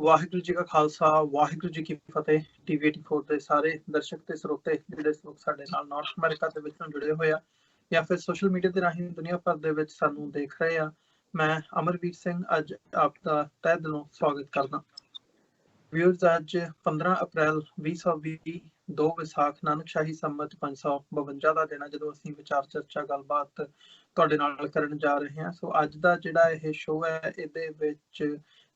ਵਾਹਿਗੁਰੂ ਜੀ ਕਾ ਖਾਲਸਾ ਵਾਹਿਗੁਰੂ ਜੀ ਕੀ ਫਤਿਹ। ਟੀਵੀ 84 ਦੇ ਸਾਰੇ ਦਰਸ਼ਕ ਤੇ ਸਰੋਤੇ ਜਿਹੜੇ ਇਸ ਵਕਤ ਸਾਡੇ ਨਾਲ ਨਾਰਥ ਅਮਰੀਕਾ ਦੇ ਵਿੱਚੋਂ ਜੁੜੇ ਹੋਏ ਆ ਜਾਂ ਫਿਰ ਸੋਸ਼ਲ ਮੀਡੀਆ ਦੇ ਰਾਹੀਂ ਦੁਨੀਆ ਭਰ ਦੇ ਵਿੱਚ ਸਾਨੂੰ ਦੇਖ ਰਹੇ ਆ, ਮੈਂ ਅਮਰਵੀਰ ਸਿੰਘ ਅੱਜ ਆਪ ਦਾ ਤਹਿ ਦਿਲੋਂ ਸਵਾਗਤ ਕਰਦਾ। ਵਿਊਅਰਸ, ਅੱਜ 15 ਅਪ੍ਰੈਲ 2020 2 ਵਿਸਾਖ ਨਾਨਕਸ਼ਾਹੀ ਸੰਮਤ 552 ਦਾ ਦਿਨ ਹੈ ਜਦੋਂ ਅਸੀਂ ਵਿਚਾਰ ਚਰਚਾ ਗੱਲਬਾਤ ਤੁਹਾਡੇ ਨਾਲ ਕਰਨ ਜਾ ਰਹੇ ਹਾਂ। ਸੋ ਅੱਜ ਦਾ ਜਿਹੜਾ ਇਹ ਸ਼ੋਅ ਹੈ, ਇਹਦੇ ਵਿੱਚ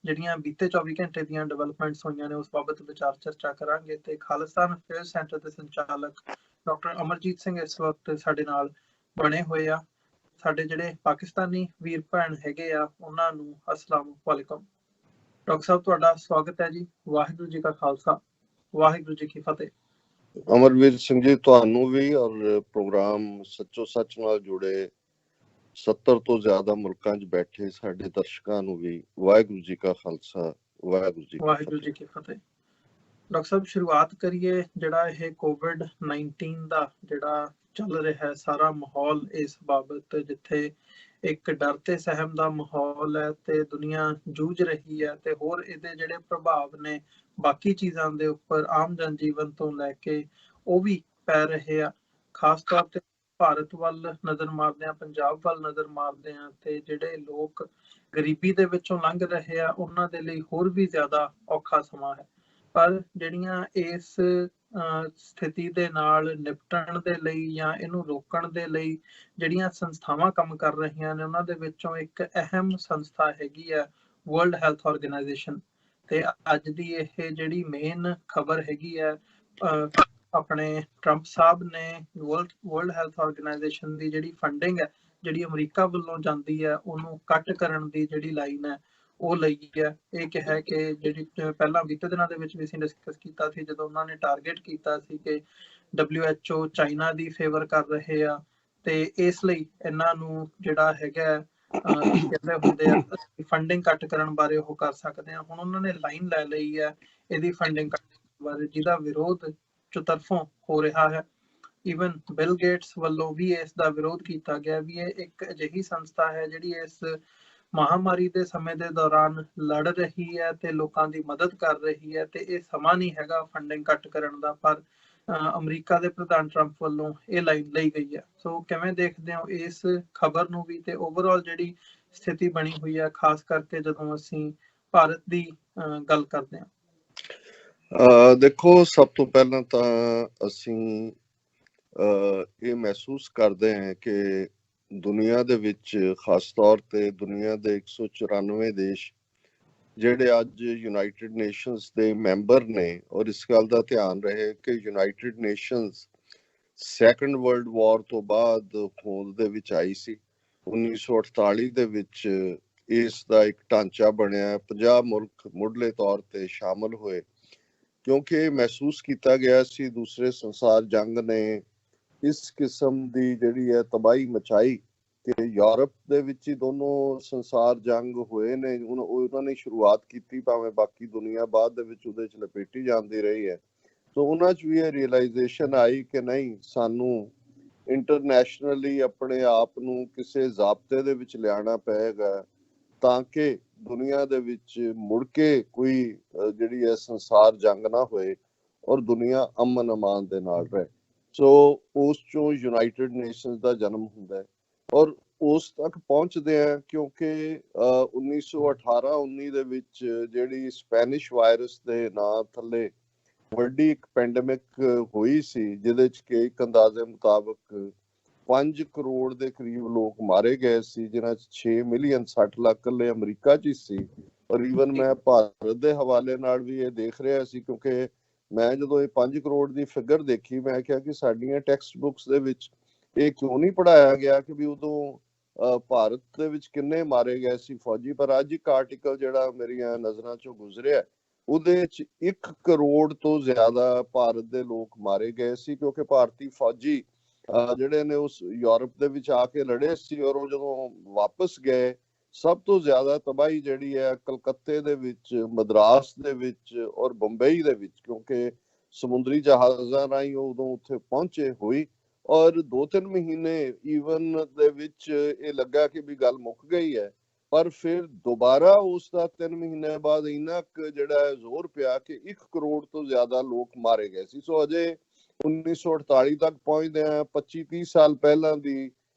ਜਿਹੜੀਆਂ ਬੀਤੇ 24 ਘੰਟੇ ਦੀਆਂ ਡਿਵੈਲਪਮੈਂਟਸ ਹੋਈਆਂ ਨੇ ਉਸ ਬਾਬਤ ਵਿਚਾਰ ਚਰਚਾ ਕਰਾਂਗੇ ਤੇ ਖਾਲਿਸਤਾਨ ਅਫੇਅਰ ਸੈਂਟਰ ਦੇ ਸੰਚਾਲਕ ਡਾਕਟਰ ਅਮਰਜੀਤ ਸਿੰਘ ਇਸ ਵਕਤ ਸਾਡੇ ਨਾਲ ਬਣੇ ਹੋਏ ਆ। ਸਾਡੇ ਜਿਹੜੇ ਪਾਕਿਸਤਾਨੀ ਵੀਰ ਭੈਣ ਹੈਗੇ ਆ ਉਹਨਾਂ ਨੂੰ ਅਸਲਾਮ ਵਾਲੇਕੁਮ। ਡਾਕਟਰ ਸਾਹਿਬ, ਤੁਹਾਡਾ ਸਵਾਗਤ ਹੈ ਜੀ। ਵਾਹਿਗੁਰੂ ਜੀ ਕਾ ਖਾਲਸਾ ਵਾਹਿਗੁਰੂ ਜੀ ਕੀ ਫਤਿਹ। ਅਮਰਵੀਰ ਸਿੰਘ ਜੀ, ਤੁਹਾਨੂੰ ਵੀ ਔਰ ਪ੍ਰੋਗਰਾਮ ਸੱਚੋ ਸੱਚ ਨਾਲ ਜੁੜੇ 70 ਤੋਂ ਜ਼ਿਆਦਾ ਮੁਲਕਾਂ 'ਚ ਬੈਠੇ ਸਾਡੇ ਦਰਸ਼ਕਾਂ ਨੂੰ ਵੀ ਵਾਹਿਗੁਰੂ ਜੀ ਕਾ ਖਾਲਸਾ ਵਾਹਿਗੁਰੂ ਜੀ ਕੀ ਫਤਿਹ। ਡਾਕਟਰ ਸਾਹਿਬ, ਸ਼ੁਰੂਆਤ ਕਰੀਏ ਜਿਹੜਾ ਇਹ COVID-19 ਦਾ ਜਿਹੜਾ ਚੱਲ ਰਿਹਾ ਹੈ ਸਾਰਾ ਮਾਹੌਲ ਇਸ ਬਾਬਤ, ਜਿੱਥੇ ਇੱਕ ਡਰ ਤੇ ਸਹਿਮ ਦਾ ਮਾਹੌਲ ਹੈ ਤੇ ਦੁਨੀਆ ਜੂਝ ਰਹੀ ਹੈ ਤੇ ਹੋਰ ਇਹਦੇ ਜਿਹੜੇ ਪ੍ਰਭਾਵ ਨੇ ਬਾਕੀ ਚੀਜ਼ਾਂ ਦੇ ਉੱਪਰ ਆਮ ਜਨ ਜੀਵਨ ਤੋਂ ਲੈ ਕੇ ਉਹ ਵੀ ਪੈ ਰਹੇ ਆ। ਖਾਸ ਤੌਰ ਤੇ ਭਾਰਤ ਵੱਲ ਨਜ਼ਰ ਮਾਰਦੇ ਆ, ਪੰਜਾਬ ਵੱਲ ਨਜ਼ਰ ਮਾਰਦੇ ਆ ਤੇ ਜਿਹੜੇ ਲੋਕ ਗਰੀਬੀ ਦੇ ਵਿੱਚੋਂ ਲੰਘ ਰਹੇ ਆ ਉਹਨਾਂ ਦੇ ਲਈ ਹੋਰ ਵੀ ਜ਼ਿਆਦਾ ਔਖਾ ਸਮਾਂ ਹੈ। ਪਰ ਜਿਹੜੀਆਂ ਇਸ ਸਥਿਤੀ ਦੇ ਨਾਲ ਨਿਪਟਣ ਦੇ ਲਈ ਜਾਂ ਇਹਨੂੰ ਰੋਕਣ ਦੇ ਲਈ ਜਿਹੜੀਆਂ ਸੰਸਥਾਵਾਂ ਕੰਮ ਕਰ ਰਹੀਆਂ ਨੇ ਉਹਨਾਂ ਦੇ ਵਿੱਚੋਂ ਇੱਕ ਅਹਿਮ ਸੰਸਥਾ ਹੈਗੀ ਹੈ ਵਰਲਡ ਹੈਲਥ ਆਰਗੇਨਾਈਜੇਸ਼ਨ। ਤੇ ਅੱਜ ਦੀ ਇਹ ਜਿਹੜੀ ਮੇਨ ਖਬਰ ਹੈਗੀ ਹੈ, ਆਪਣੇ ਟਰੰਪ ਸਾਹਿਬ ਨੇ ਵਰਲਡ ਹੈਲਥ ਆਰਗੇਨਾਈਜੇਸ਼ਨ ਦੀ ਜਿਹੜੀ ਫੰਡਿੰਗ ਹੈ ਜਿਹੜੀ ਅਮਰੀਕਾ ਵੱਲੋਂ ਜਾਂਦੀ ਹੈ ਉਹਨੂੰ ਕੱਟ ਕਰਨ ਦੀ ਜਿਹੜੀ ਲਾਈਨ ਹੈ ਉਹ ਲਈ ਹੈ। ਇਹ ਕਿਹਾ ਕਿ ਜਿਹੜੀ ਪਹਿਲਾਂ ਬੀਤੇ ਦਿਨਾਂ ਦੇ ਵਿੱਚ ਵੀ ਅਸੀਂ ਡਿਸਕਸ ਕੀਤਾ ਸੀ ਜਦੋਂ ਉਹਨਾਂ ਨੇ ਟਾਰਗੇਟ ਕੀਤਾ ਸੀ ਕਿ WHO ਚਾਈਨਾ ਦੀ ਫੇਵਰ ਕਰ ਰਹੇ ਆ ਤੇ ਇਸ ਲਈ ਇਹਨਾਂ ਨੂੰ ਜਿਹੜਾ ਹੈਗਾ ਕਹਿੰਦੇ ਹੁੰਦੇ ਆ ਫੰਡਿੰਗ ਕੱਟ ਕਰਨ ਬਾਰੇ ਉਹ ਕਰ ਸਕਦੇ ਆ। ਹੁਣ ਉਹਨਾਂ ਨੇ ਲਾਈਨ ਲੈ ਲਈ ਹੈ ਇਹਦੀ ਫੰਡਿੰਗ ਕੱਟ ਬਾਰੇ, ਜਿਹਦਾ ਵਿਰੋਧ ਚੁਤਰਫੋਂ ਹੋ ਰਿਹਾ ਹੈ। ਈਵਨ ਬਿਲ ਗੇਟਸ ਵੱਲੋਂ ਵੀ ਇਸ ਦਾ ਵਿਰੋਧ ਕੀਤਾ ਗਿਆ ਵੀ ਇਹ ਇੱਕ ਅਜਿਹੀ ਸੰਸਥਾ ਹੈ ਜਿਹੜੀ ਇਸ ਮਹਾਮਾਰੀ ਦੇ ਸਮੇਂ ਦੇ ਦੌਰਾਨ ਲੜ ਰਹੀ ਹੈ ਤੇ ਲੋਕਾਂ ਦੀ ਮਦਦ ਕਰ ਰਹੀ ਹੈ ਤੇ ਇਹ ਸਮਾਂ ਨਹੀਂ ਹੈਗਾ ਫੰਡਿੰਗ ਕੱਟ ਕਰਨ ਦਾ। ਪਰ ਅਮਰੀਕਾ ਦੇ ਪ੍ਰਧਾਨ ਟਰੰਪ ਵੱਲੋਂ ਇਹ ਲਾਈਨ ਲਈ ਗਈ ਹੈ। ਸੋ ਕਿਵੇਂ ਦੇਖਦੇ ਹੋ ਇਸ ਖਬਰ ਨੂੰ ਵੀ ਤੇ ਓਵਰਆਲ ਜਿਹੜੀ ਸਥਿਤੀ ਬਣੀ ਹੋਈ ਹੈ, ਖਾਸ ਕਰਕੇ ਜਦੋਂ ਅਸੀਂ ਭਾਰਤ ਦੀ ਗੱਲ ਕਰਦੇ ਹਾਂ? ਦੇਖੋ, ਸਭ ਤੋਂ ਪਹਿਲਾਂ ਤਾਂ ਅਸੀਂ ਇਹ ਮਹਿਸੂਸ ਕਰਦੇ ਹਾਂ ਕਿ ਦੁਨੀਆ ਦੇ ਵਿੱਚ, ਖਾਸ ਤੌਰ ਤੇ ਦੁਨੀਆ ਦੇ 194 ਦੇਸ਼ ਜਿਹੜੇ ਅੱਜ ਯੂਨਾਈਟਿਡ ਨੇਸ਼ਨਸ ਦੇ ਮੈਂਬਰ ਨੇ, ਔਰ ਇਸ ਗੱਲ ਦਾ ਧਿਆਨ ਰਹੇ ਕਿ United Nations second world war ਤੋਂ ਬਾਅਦ ਹੋਂਦ ਦੇ ਵਿੱਚ ਆਈ ਸੀ। 1948 ਦੇ ਵਿੱਚ ਇਸ ਦਾ ਇੱਕ ਢਾਂਚਾ ਬਣਿਆ। 50 ਮੁਲਕ ਮੁੱਢਲੇ ਤੌਰ ਤੇ ਸ਼ਾਮਲ ਹੋਏ ਕਿਉਂਕਿ ਮਹਿਸੂਸ ਕੀਤਾ ਗਿਆ ਸੀ ਦੂਸਰੇ ਸੰਸਾਰ ਜੰਗ ਨੇ ਇਸ ਕਿਸਮ ਦੀ ਜਿਹੜੀ ਹੈ ਤਬਾਹੀ ਮਚਾਈ ਕਿ ਯੂਰਪ ਦੇ ਵਿੱਚ ਹੀ ਦੋਨੋਂ ਸੰਸਾਰ ਜੰਗ ਹੋਏ ਨੇ। ਉਹਨਾਂ ਨੇ ਸ਼ੁਰੂਆਤ ਕੀਤੀ, ਭਾਵੇਂ ਬਾਕੀ ਦੁਨੀਆ ਬਾਅਦ ਦੇ ਵਿੱਚ ਉਹਦੇ 'ਚ ਲਪੇਟੀ ਜਾਂਦੀ ਰਹੀ ਹੈ। ਸੋ ਉਹਨਾਂ 'ਚ ਵੀ ਇਹ ਰੀਅਲਾਈਜ਼ੇਸ਼ਨ ਆਈ ਕਿ ਨਹੀਂ, ਸਾਨੂੰ ਇੰਟਰਨੈਸ਼ਨਲੀ ਆਪਣੇ ਆਪ ਨੂੰ ਕਿਸੇ ਜ਼ਾਬਤੇ ਦੇ ਵਿੱਚ ਲਿਆਉਣਾ ਪਏਗਾ ਤਾਂ ਕਿ ਦੁਨੀਆ ਦੇ ਵਿੱਚ ਮੁੜ ਕੇ ਕੋਈ ਜਿਹੜੀ ਹੈ ਸੰਸਾਰ ਜੰਗ ਨਾ ਹੋਏ ਔਰ ਦੁਨੀਆ ਅਮਨ ਅਮਾਨ ਦੇ ਨਾਲ ਰਹੇ। ਸੋ ਉਸ ਚੋਂ ਯੂਨਾਈਟਿਡ ਨੇਸ਼ਨਸ ਦਾ ਜਨਮ ਹੁੰਦਾ ਹੈ ਔਰ ਉਸ ਤੱਕ ਪਹੁੰਚਦੇ ਆ ਕਿਉਂਕਿ 1918-19 ਦੇ ਵਿੱਚ ਜਿਹੜੀ ਸਪੈਨਿਸ਼ ਵਾਇਰਸ ਦੇ ਨਾਂ ਥੱਲੇ ਵੱਡੀ ਇੱਕ ਪੈਂਡੇਮਿਕ ਹੋਈ ਸੀ, ਜਿਹਦੇ 'ਚ ਕਿ ਇੱਕ ਅੰਦਾਜ਼ੇ ਮੁਤਾਬਕ 5 ਕਰੋੜ ਦੇ ਕਰੀਬ ਲੋਕ ਮਾਰੇ ਗਏ ਸੀ, ਜਿਨ੍ਹਾਂ 'ਚ 6 ਮਿਲੀਅਨ 60 ਲੱਖ ਇਕੱਲੇ ਅਮਰੀਕਾ 'ਚ ਹੀ ਸੀ। ਔਰ ਈਵਨ ਮੈਂ ਭਾਰਤ ਦੇ ਹਵਾਲੇ ਨਾਲ ਵੀ ਇਹ ਦੇਖ ਰਿਹਾ ਸੀ ਕਿਉਂਕਿ ਮੈਂ ਜਦੋਂ ਇਹ 5 ਕਰੋੜ ਦੀ ਫਿਗਰ ਦੇਖੀ, ਮੈਂ ਕਿਹਾ ਕਿ ਸਾਡੀਆਂ ਟੈਕਸਟ ਬੁੱਕਸ ਦੇ ਵਿੱਚ ਇਹ ਕਿਉਂ ਨਹੀਂ ਪੜ੍ਹਾਇਆ ਗਿਆ ਕਿ ਵੀ ਉਦੋਂ ਭਾਰਤ ਦੇ ਵਿੱਚ ਕਿੰਨੇ ਮਾਰੇ ਗਏ ਸੀ ਫੌਜੀ। ਪਰ ਅੱਜ ਇੱਕ ਆਰਟੀਕਲ ਜਿਹੜਾ ਮੇਰੀਆਂ ਨਜ਼ਰਾਂ 'ਚੋਂ ਗੁਜ਼ਰਿਆ ਉਹਦੇ 'ਚ 1 ਕਰੋੜ ਤੋਂ ਜ਼ਿਆਦਾ ਭਾਰਤ ਦੇ ਲੋਕ ਮਾਰੇ ਗਏ ਸੀ ਕਿਉਂਕਿ ਭਾਰਤੀ ਫੌਜੀ ਜਿਹੜੇ ਨੇ ਉਸ ਯੂਰਪ ਦੇ ਵਿੱਚ ਆ ਕੇ ਲੜੇ ਸੀ ਔਰ ਉਹ ਜਦੋਂ ਵਾਪਸ ਗਏ ਸਭ ਤੋਂ ਜ਼ਿਆਦਾ ਤਬਾਹੀ ਜਿਹੜੀ ਹੈ ਕਲਕੱਤੇ ਦੇ ਵਿੱਚ, ਮਦਰਾਸ ਦੇ ਵਿੱਚ ਔਰ ਬੰਬਈ ਦੇ ਵਿੱਚ, ਕਿਉਂਕਿ ਸਮੁੰਦਰੀ ਜਹਾਜ਼ਾਂ ਰਾਹੀਂ ਉਦੋਂ ਉੱਥੇ ਪਹੁੰਚੇ ਹੋਈ। ਔਰ 2-3 ਮਹੀਨੇ ਈਵਨ ਦੇ ਵਿੱਚ ਇਹ ਲੱਗਾ ਕਿ ਵੀ ਗੱਲ ਮੁੱਕ ਗਈ ਹੈ। ਪਰ ਫਿਰ ਦੁਬਾਰਾ ਉਸ ਦਾ 3 ਮਹੀਨੇ ਬਾਅਦ ਇੰਨਾ ਕੁ ਜਿਹੜਾ ਜ਼ੋਰ ਪਿਆ ਕਿ 1 ਕਰੋੜ ਤੋਂ ਜ਼ਿਆਦਾ ਲੋਕ ਮਾਰੇ ਗਏ ਸੀ। ਸੋ ਅਜੇ 1948 ਤੱਕ ਪਹੁੰਚਦੇ ਆ, 25-30 ਸਾਲ ਪਹਿਲਾਂ ਦੀ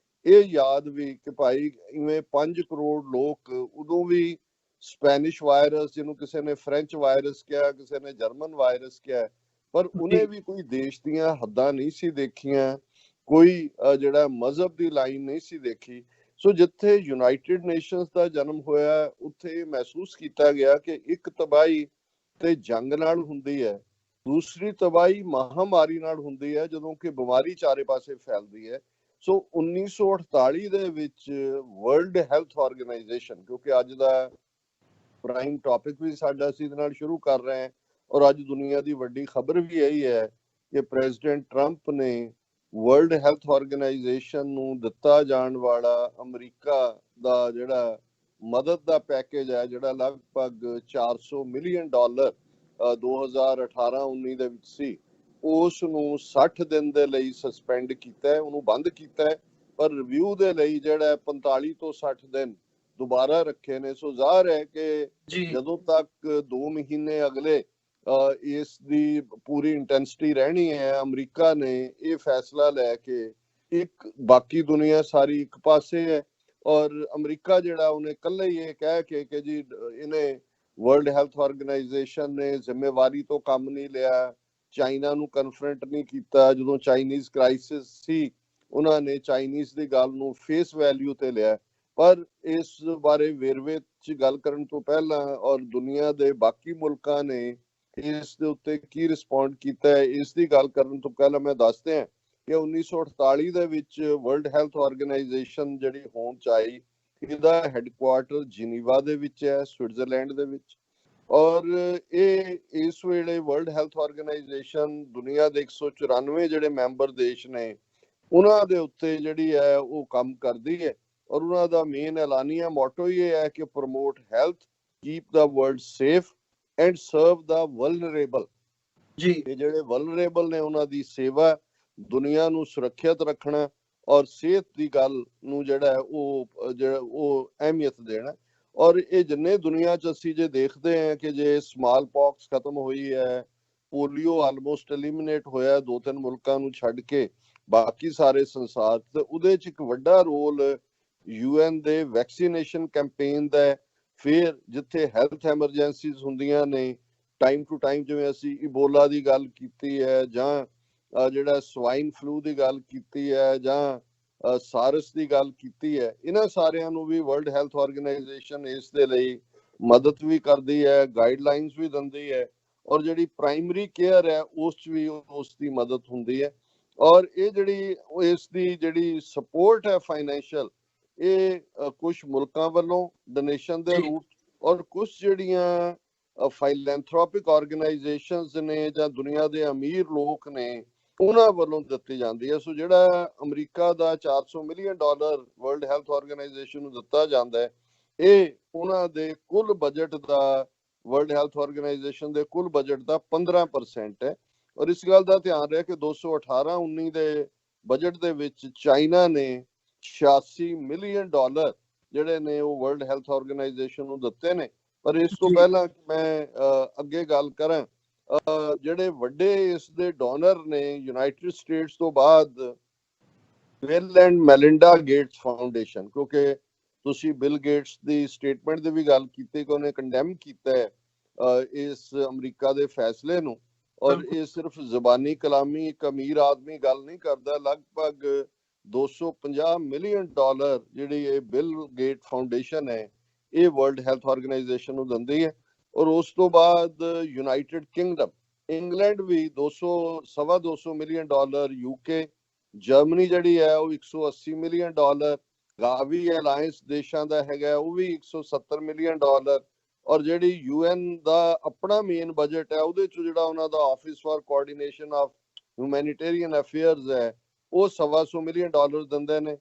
ਇਹ ਯਾਦ ਵੀ ਕਿ ਭਾਈ ਇਵੇਂ 5 ਕਰੋੜ ਲੋਕ ਉਦੋਂ ਵੀ ਸਪੈਨਿਸ਼ ਵਾਇਰਸ, ਜਿਹਨੂੰ ਕਿਸੇ ਨੇ ਫ੍ਰੈਂਚ ਵਾਇਰਸ ਕਿਹਾ, ਕਿਸੇ ਨੇ ਜਰਮਨ ਵਾਇਰਸ ਕਿਹਾ, ਪਰ ਉਹਨੇ ਵੀ ਕੋਈ ਦੇਸ਼ ਦੀਆਂ ਹੱਦਾਂ ਨਹੀਂ ਸੀ ਦੇਖੀਆਂ, ਕੋਈ ਜਿਹੜਾ ਮਜ਼ਹਬ ਦੀ ਲਾਈਨ ਨਹੀਂ ਸੀ ਦੇਖੀ। ਸੋ ਜਿੱਥੇ ਯੂਨਾਈਟਿਡ ਨੇਸ਼ਨਸ ਦਾ ਜਨਮ ਹੋਇਆ, ਉੱਥੇ ਮਹਿਸੂਸ ਕੀਤਾ ਗਿਆ ਕਿ ਇੱਕ ਤਬਾਹੀ ਤੇ ਜੰਗ ਨਾਲ ਹੁੰਦੀ ਹੈ, ਦੂਸਰੀ ਤਬਾਹੀ ਮਹਾਮਾਰੀ ਨਾਲ ਹੁੰਦੀ ਹੈ, ਜਦੋਂ ਕਿ ਬਿਮਾਰੀ ਚਾਰੇ ਪਾਸੇ ਫੈਲਦੀ ਹੈ। ਸੋ 1948 ਦੇ ਵਿੱਚ ਵਰਲਡ ਹੈਲਥ ਆਰਗੇਨਾਈਜੇਸ਼ਨ, ਕਿਉਂਕਿ ਅੱਜ ਦਾ ਪ੍ਰਾਈਮ ਟੌਪਿਕ ਵੀ ਸਾਡਾ ਅਸੀਂ ਇਹਦੇ ਨਾਲ ਸ਼ੁਰੂ ਕਰ ਰਹੇ ਹਾਂ, ਔਰ ਅੱਜ ਦੁਨੀਆ ਦੀ ਵੱਡੀ ਖਬਰ ਵੀ ਇਹੀ ਹੈ ਕਿ ਪ੍ਰੈਜ਼ੀਡੈਂਟ ਟਰੰਪ ਨੇ ਵਰਲਡ ਹੈਲਥ ਆਰਗੇਨਾਈਜੇਸ਼ਨ ਨੂੰ ਦਿੱਤਾ ਜਾਣ ਵਾਲਾ ਅਮਰੀਕਾ ਦਾ ਜਿਹੜਾ ਮਦਦ ਦਾ ਪੈਕੇਜ ਹੈ, ਜਿਹੜਾ ਲਗਭਗ $400 ਮਿਲੀਅਨ 2018-19 ਦੇ ਵਿੱਚ ਸੀ, ਉਸ ਨੂੰ 60 ਦਿਨ ਦੇ ਲਈ ਸਸਪੈਂਡ ਕੀਤਾ ਹੈ, ਉਹਨੂੰ ਬੰਦ ਕੀਤਾ ਹੈ, ਪਰ ਰਿਵਿਊ ਦੇ ਲਈ ਜਿਹੜਾ 45 ਤੋਂ 60 ਦਿਨ ਦੁਬਾਰਾ ਰੱਖੇ ਨੇ। ਸੋ ਜ਼ਾਹਰ ਹੈ ਕਿ ਜਦੋਂ ਤੱਕ 2 ਮਹੀਨੇ ਅਗਲੇ ਇਸ ਦੀ ਪੂਰੀ ਇੰਟੈਂਸਿਟੀ ਰਹਿਣੀ ਹੈ, ਅਮਰੀਕਾ ਨੇ ਇਹ ਫੈਸਲਾ ਲੈ ਕੇ ਇੱਕ ਬਾਕੀ ਦੁਨੀਆ ਸਾਰੀ ਇੱਕ ਪਾਸੇ ਹੈ, ਔਰ ਅਮਰੀਕਾ ਜਿਹੜਾ ਉਹਨੇ ਇਕੱਲਾ ਹੀ ਇਹ ਕਹਿ ਕੇ ਕਿ ਜੀ ਇਹਨੇ ਵਰਲਡ ਹੈਲਥ ਆਰਗੇਨਾਈਜੇਸ਼ਨ ਨੇ ਜ਼ਿੰਮੇਵਾਰੀ ਤੋਂ ਕੰਮ ਨਹੀਂ ਲਿਆ, ਚਾਈਨਾ ਨੂੰ ਕਨਫਰੰਟ ਨਹੀਂ ਕੀਤਾ। ਜਦੋਂ ਚਾਈਨੀਜ਼ ਕ੍ਰਾਈਸਿਸ ਸੀ, ਉਹਨਾਂ ਨੇ ਚਾਈਨੀਜ਼ ਦੀ ਗੱਲ ਨੂੰ ਫੇਸ ਵੈਲਿਊ ਤੇ ਲਿਆ। ਪਰ ਇਸ ਬਾਰੇ ਵੇਰਵੇ 'ਚ ਗੱਲ ਕਰਨ ਤੋਂ ਪਹਿਲਾਂ ਔਰ ਦੁਨੀਆ ਦੇ ਬਾਕੀ ਮੁਲਕਾਂ ਨੇ ਇਸ ਦੇ ਉੱਤੇ ਕੀ ਰਿਸਪੌਂਡ ਕੀਤਾ ਹੈ, ਇਸ ਦੀ ਗੱਲ ਕਰਨ ਤੋਂ ਪਹਿਲਾਂ ਮੈਂ ਦੱਸਦੇ ਹਾਂ ਕਿ 1948 ਦੇ ਵਿੱਚ ਵਰਲਡ ਹੈਲਥ ਆਰਗੇਨਾਈਜੇਸ਼ਨ ਜਿਹੜੀ ਹੋਂਦ 'ਚ ਆਈ, ਇਹਦਾ ਹੈੱਡਕੁਆਰਟਰ ਜਿਨੀਵਾ ਦੇ ਵਿੱਚ ਹੈ, ਸਵਿਟਜ਼ਰਲੈਂਡ ਦੇ ਵਿੱਚ। ਔਰ ਇਹ ਇਸ ਵੇਲੇ ਵਰਲਡ ਹੈਲਥ ਆਰਗੇਨਾਈਜੇਸ਼ਨ ਦੁਨੀਆ ਦੇ 194 ਜਿਹੜੇ ਮੈਂਬਰ ਦੇਸ਼ ਨੇ, ਉਹਨਾਂ ਦੇ ਉੱਤੇ ਜਿਹੜੀ ਹੈ ਉਹ ਕੰਮ ਕਰਦੀ ਹੈ। ਔਰ ਉਹਨਾਂ ਦਾ ਮੇਨ ਐਲਾਨੀਆ ਮੋਟੋ ਇਹ ਹੈ ਕਿ promote health, keep the world safe and serve the vulnerable. ਜੀ, ਇਹ ਜਿਹੜੇ ਵਲਨਰੇਬਲ ਨੇ ਉਹਨਾਂ ਦੀ ਸੇਵਾ, ਦੁਨੀਆ ਨੂੰ ਸੁਰੱਖਿਅਤ ਰੱਖਣਾ ਔਰ ਸਿਹਤ ਦੀ ਗੱਲ ਨੂੰ ਜਿਹੜਾ ਉਹ ਅਹਿਮੀਅਤ ਦੇਣਾ। ਔਰ ਇਹ ਜਿੰਨੇ ਦੁਨੀਆ 'ਚ ਅਸੀਂ ਜੇ ਦੇਖਦੇ ਹਾਂ ਕਿ ਜੇ ਸਮਾਲ ਪੌਕਸ ਖਤਮ ਹੋਈ ਹੈ, ਪੋਲੀਓ ਆਲਮੋਸਟ ਐਲੀਮੀਨੇਟ ਹੋਇਆ 2-3 ਮੁਲਕਾਂ ਨੂੰ ਛੱਡ ਕੇ, ਬਾਕੀ ਸਾਰੇ ਸੰਸਾਰ ਤੇ ਉਹਦੇ 'ਚ ਇੱਕ ਵੱਡਾ ਰੋਲ UN ਦੇ ਵੈਕਸੀਨੇਸ਼ਨ ਕੈਂਪੇਨ ਦਾ। ਫਿਰ ਜਿੱਥੇ ਹੈਲਥ ਐਮਰਜੈਂਸੀਜ਼ ਹੁੰਦੀਆਂ ਨੇ ਟਾਈਮ ਟੂ ਟਾਈਮ, ਜਿਵੇਂ ਅਸੀਂ ਇਬੋਲਾ ਦੀ ਗੱਲ ਕੀਤੀ ਹੈ, ਜਾਂ ਜਿਹੜਾ ਸਵਾਈਨ ਫਲੂ ਦੀ ਗੱਲ ਕੀਤੀ ਹੈ, ਜਾਂ ਸਾਰਸ ਦੀ ਗੱਲ ਕੀਤੀ ਹੈ, ਇਹਨਾਂ ਸਾਰਿਆਂ ਨੂੰ ਵੀ ਵਰਲਡ ਹੈਲਥ ਆਰਗੇਨਾਈਜੇਸ਼ਨ ਇਸ ਦੇ ਲਈ ਮਦਦ ਵੀ ਕਰਦੀ ਹੈ, ਗਾਈਡਲਾਈਨਸ ਵੀ ਦਿੰਦੀ ਹੈ, ਔਰ ਜਿਹੜੀ ਪ੍ਰਾਇਮਰੀ ਕੇਅਰ ਹੈ ਉਸ 'ਚ ਵੀ ਉਸ ਦੀ ਮਦਦ ਹੁੰਦੀ ਹੈ। ਔਰ ਇਹ ਜਿਹੜੀ ਇਸ ਦੀ ਜਿਹੜੀ ਸਪੋਰਟ ਹੈ ਫਾਈਨੈਂਸ਼ੀਅਲ, ਇਹ ਕੁਝ ਮੁਲਕਾਂ ਵੱਲੋਂ ਡੋਨੇਸ਼ਨ ਦੇ ਰੂਪ, ਔਰ ਕੁਝ ਜਿਹੜੀਆਂ ਫਿਲੈਂਥਰੋਪਿਕ ਆਰਗੇਨਾਈਜੇਸ਼ਨਸ ਨੇ ਜਾਂ ਦੁਨੀਆ ਦੇ ਅਮੀਰ ਲੋਕ ਨੇ, ਉਹਨਾਂ ਵੱਲੋਂ ਦਿੱਤੀ ਜਾਂਦੀ ਹੈ। ਸੋ ਜਿਹੜਾ ਅਮਰੀਕਾ ਦਾ $400 ਮਿਲੀਅਨ ਵਰਲਡ ਹੈਲਥ ਆਰਗੇਨਾਈਜੇਸ਼ਨ ਨੂੰ ਦਿੱਤਾ ਜਾਂਦਾ ਹੈ, ਇਹ ਉਹਨਾਂ ਦੇ ਕੁੱਲ ਬਜਟ ਦਾ, ਵਰਲਡ ਹੈਲਥ ਆਰਗੇਨਾਈਜੇਸ਼ਨ ਦੇ ਕੁੱਲ ਬਜਟ ਦਾ 15% ਹੈ। ਔਰ ਇਸ ਗੱਲ ਦਾ ਧਿਆਨ ਰਿਹਾ ਕਿ 2018-19 ਦੇ ਬਜਟ ਦੇ ਵਿੱਚ ਚਾਈਨਾ ਨੇ $86 ਮਿਲੀਅਨ ਜਿਹੜੇ ਨੇ ਉਹ ਵਰਲਡ ਹੈਲਥ ਆਰਗੇਨਾਈਜੇਸ਼ਨ ਨੂੰ ਦਿੱਤੇ ਨੇ। ਪਰ ਇਸ ਤੋਂ ਪਹਿਲਾਂ ਮੈਂ ਅੱਗੇ ਗੱਲ ਕਰਾਂ, ਜਿਹੜੇ ਵੱਡੇ ਇਸ ਦੇ ਡੋਨਰ ਨੇ ਯੂਨਾਈਟਿਡ ਸਟੇਟਸ ਤੋਂ ਬਾਅਦ ਬਿਲ ਐਂਡ ਮੈਲਿੰਡਾ ਗੇਟਸ ਫਾਊਂਡੇਸ਼ਨ, ਕਿਉਂਕਿ ਤੁਸੀਂ ਬਿਲ ਗੇਟਸ ਦੀ ਸਟੇਟਮੈਂਟ ਦੀ ਵੀ ਗੱਲ ਕੀਤੀ ਕਿ ਉਹਨੇ ਕੰਡੈਮ ਕੀਤਾ ਹੈ ਇਸ ਅਮਰੀਕਾ ਦੇ ਫੈਸਲੇ ਨੂੰ। ਔਰ ਇਹ ਸਿਰਫ ਜ਼ਬਾਨੀ ਕਲਾਮੀ, ਇੱਕ ਅਮੀਰ ਆਦਮੀ ਗੱਲ ਨਹੀਂ ਕਰਦਾ, ਲਗਭਗ $250 ਮਿਲੀਅਨ ਜਿਹੜੀ ਇਹ ਬਿਲ ਗੇਟ ਫਾਊਂਡੇਸ਼ਨ ਹੈ, ਇਹ ਵਰਲਡ ਹੈਲਥ ਆਰਗੇਨਾਈਜੇਸ਼ਨ ਨੂੰ ਦਿੰਦੀ ਹੈ। ਔਰ ਉਸ ਤੋਂ ਬਾਅਦ ਯੂਨਾਈਟਿਡ ਕਿੰਗਡਮ, ਇੰਗਲੈਂਡ ਵੀ $200 ਮਿਲੀਅਨ, UK, ਜਰਮਨੀ ਜਿਹੜੀ ਹੈ ਉਹ $180 ਮਿਲੀਅਨ, ਗਾਵੀ ਅਲਾਇੰਸ ਦੇਸ਼ਾਂ ਦਾ ਹੈਗਾ ਉਹ ਵੀ $170 ਮਿਲੀਅਨ। ਔਰ ਜਿਹੜੀ UN ਦਾ ਆਪਣਾ ਮੇਨ ਬਜਟ ਹੈ, ਉਹਦੇ ਚ ਜਿਹੜਾ ਉਹਨਾਂ ਦਾ office for coordination of humanitarian affairs ਹੈ, ਉਹ $125 ਮਿਲੀਅਨ ਦਿੰਦੇ ਨੇ।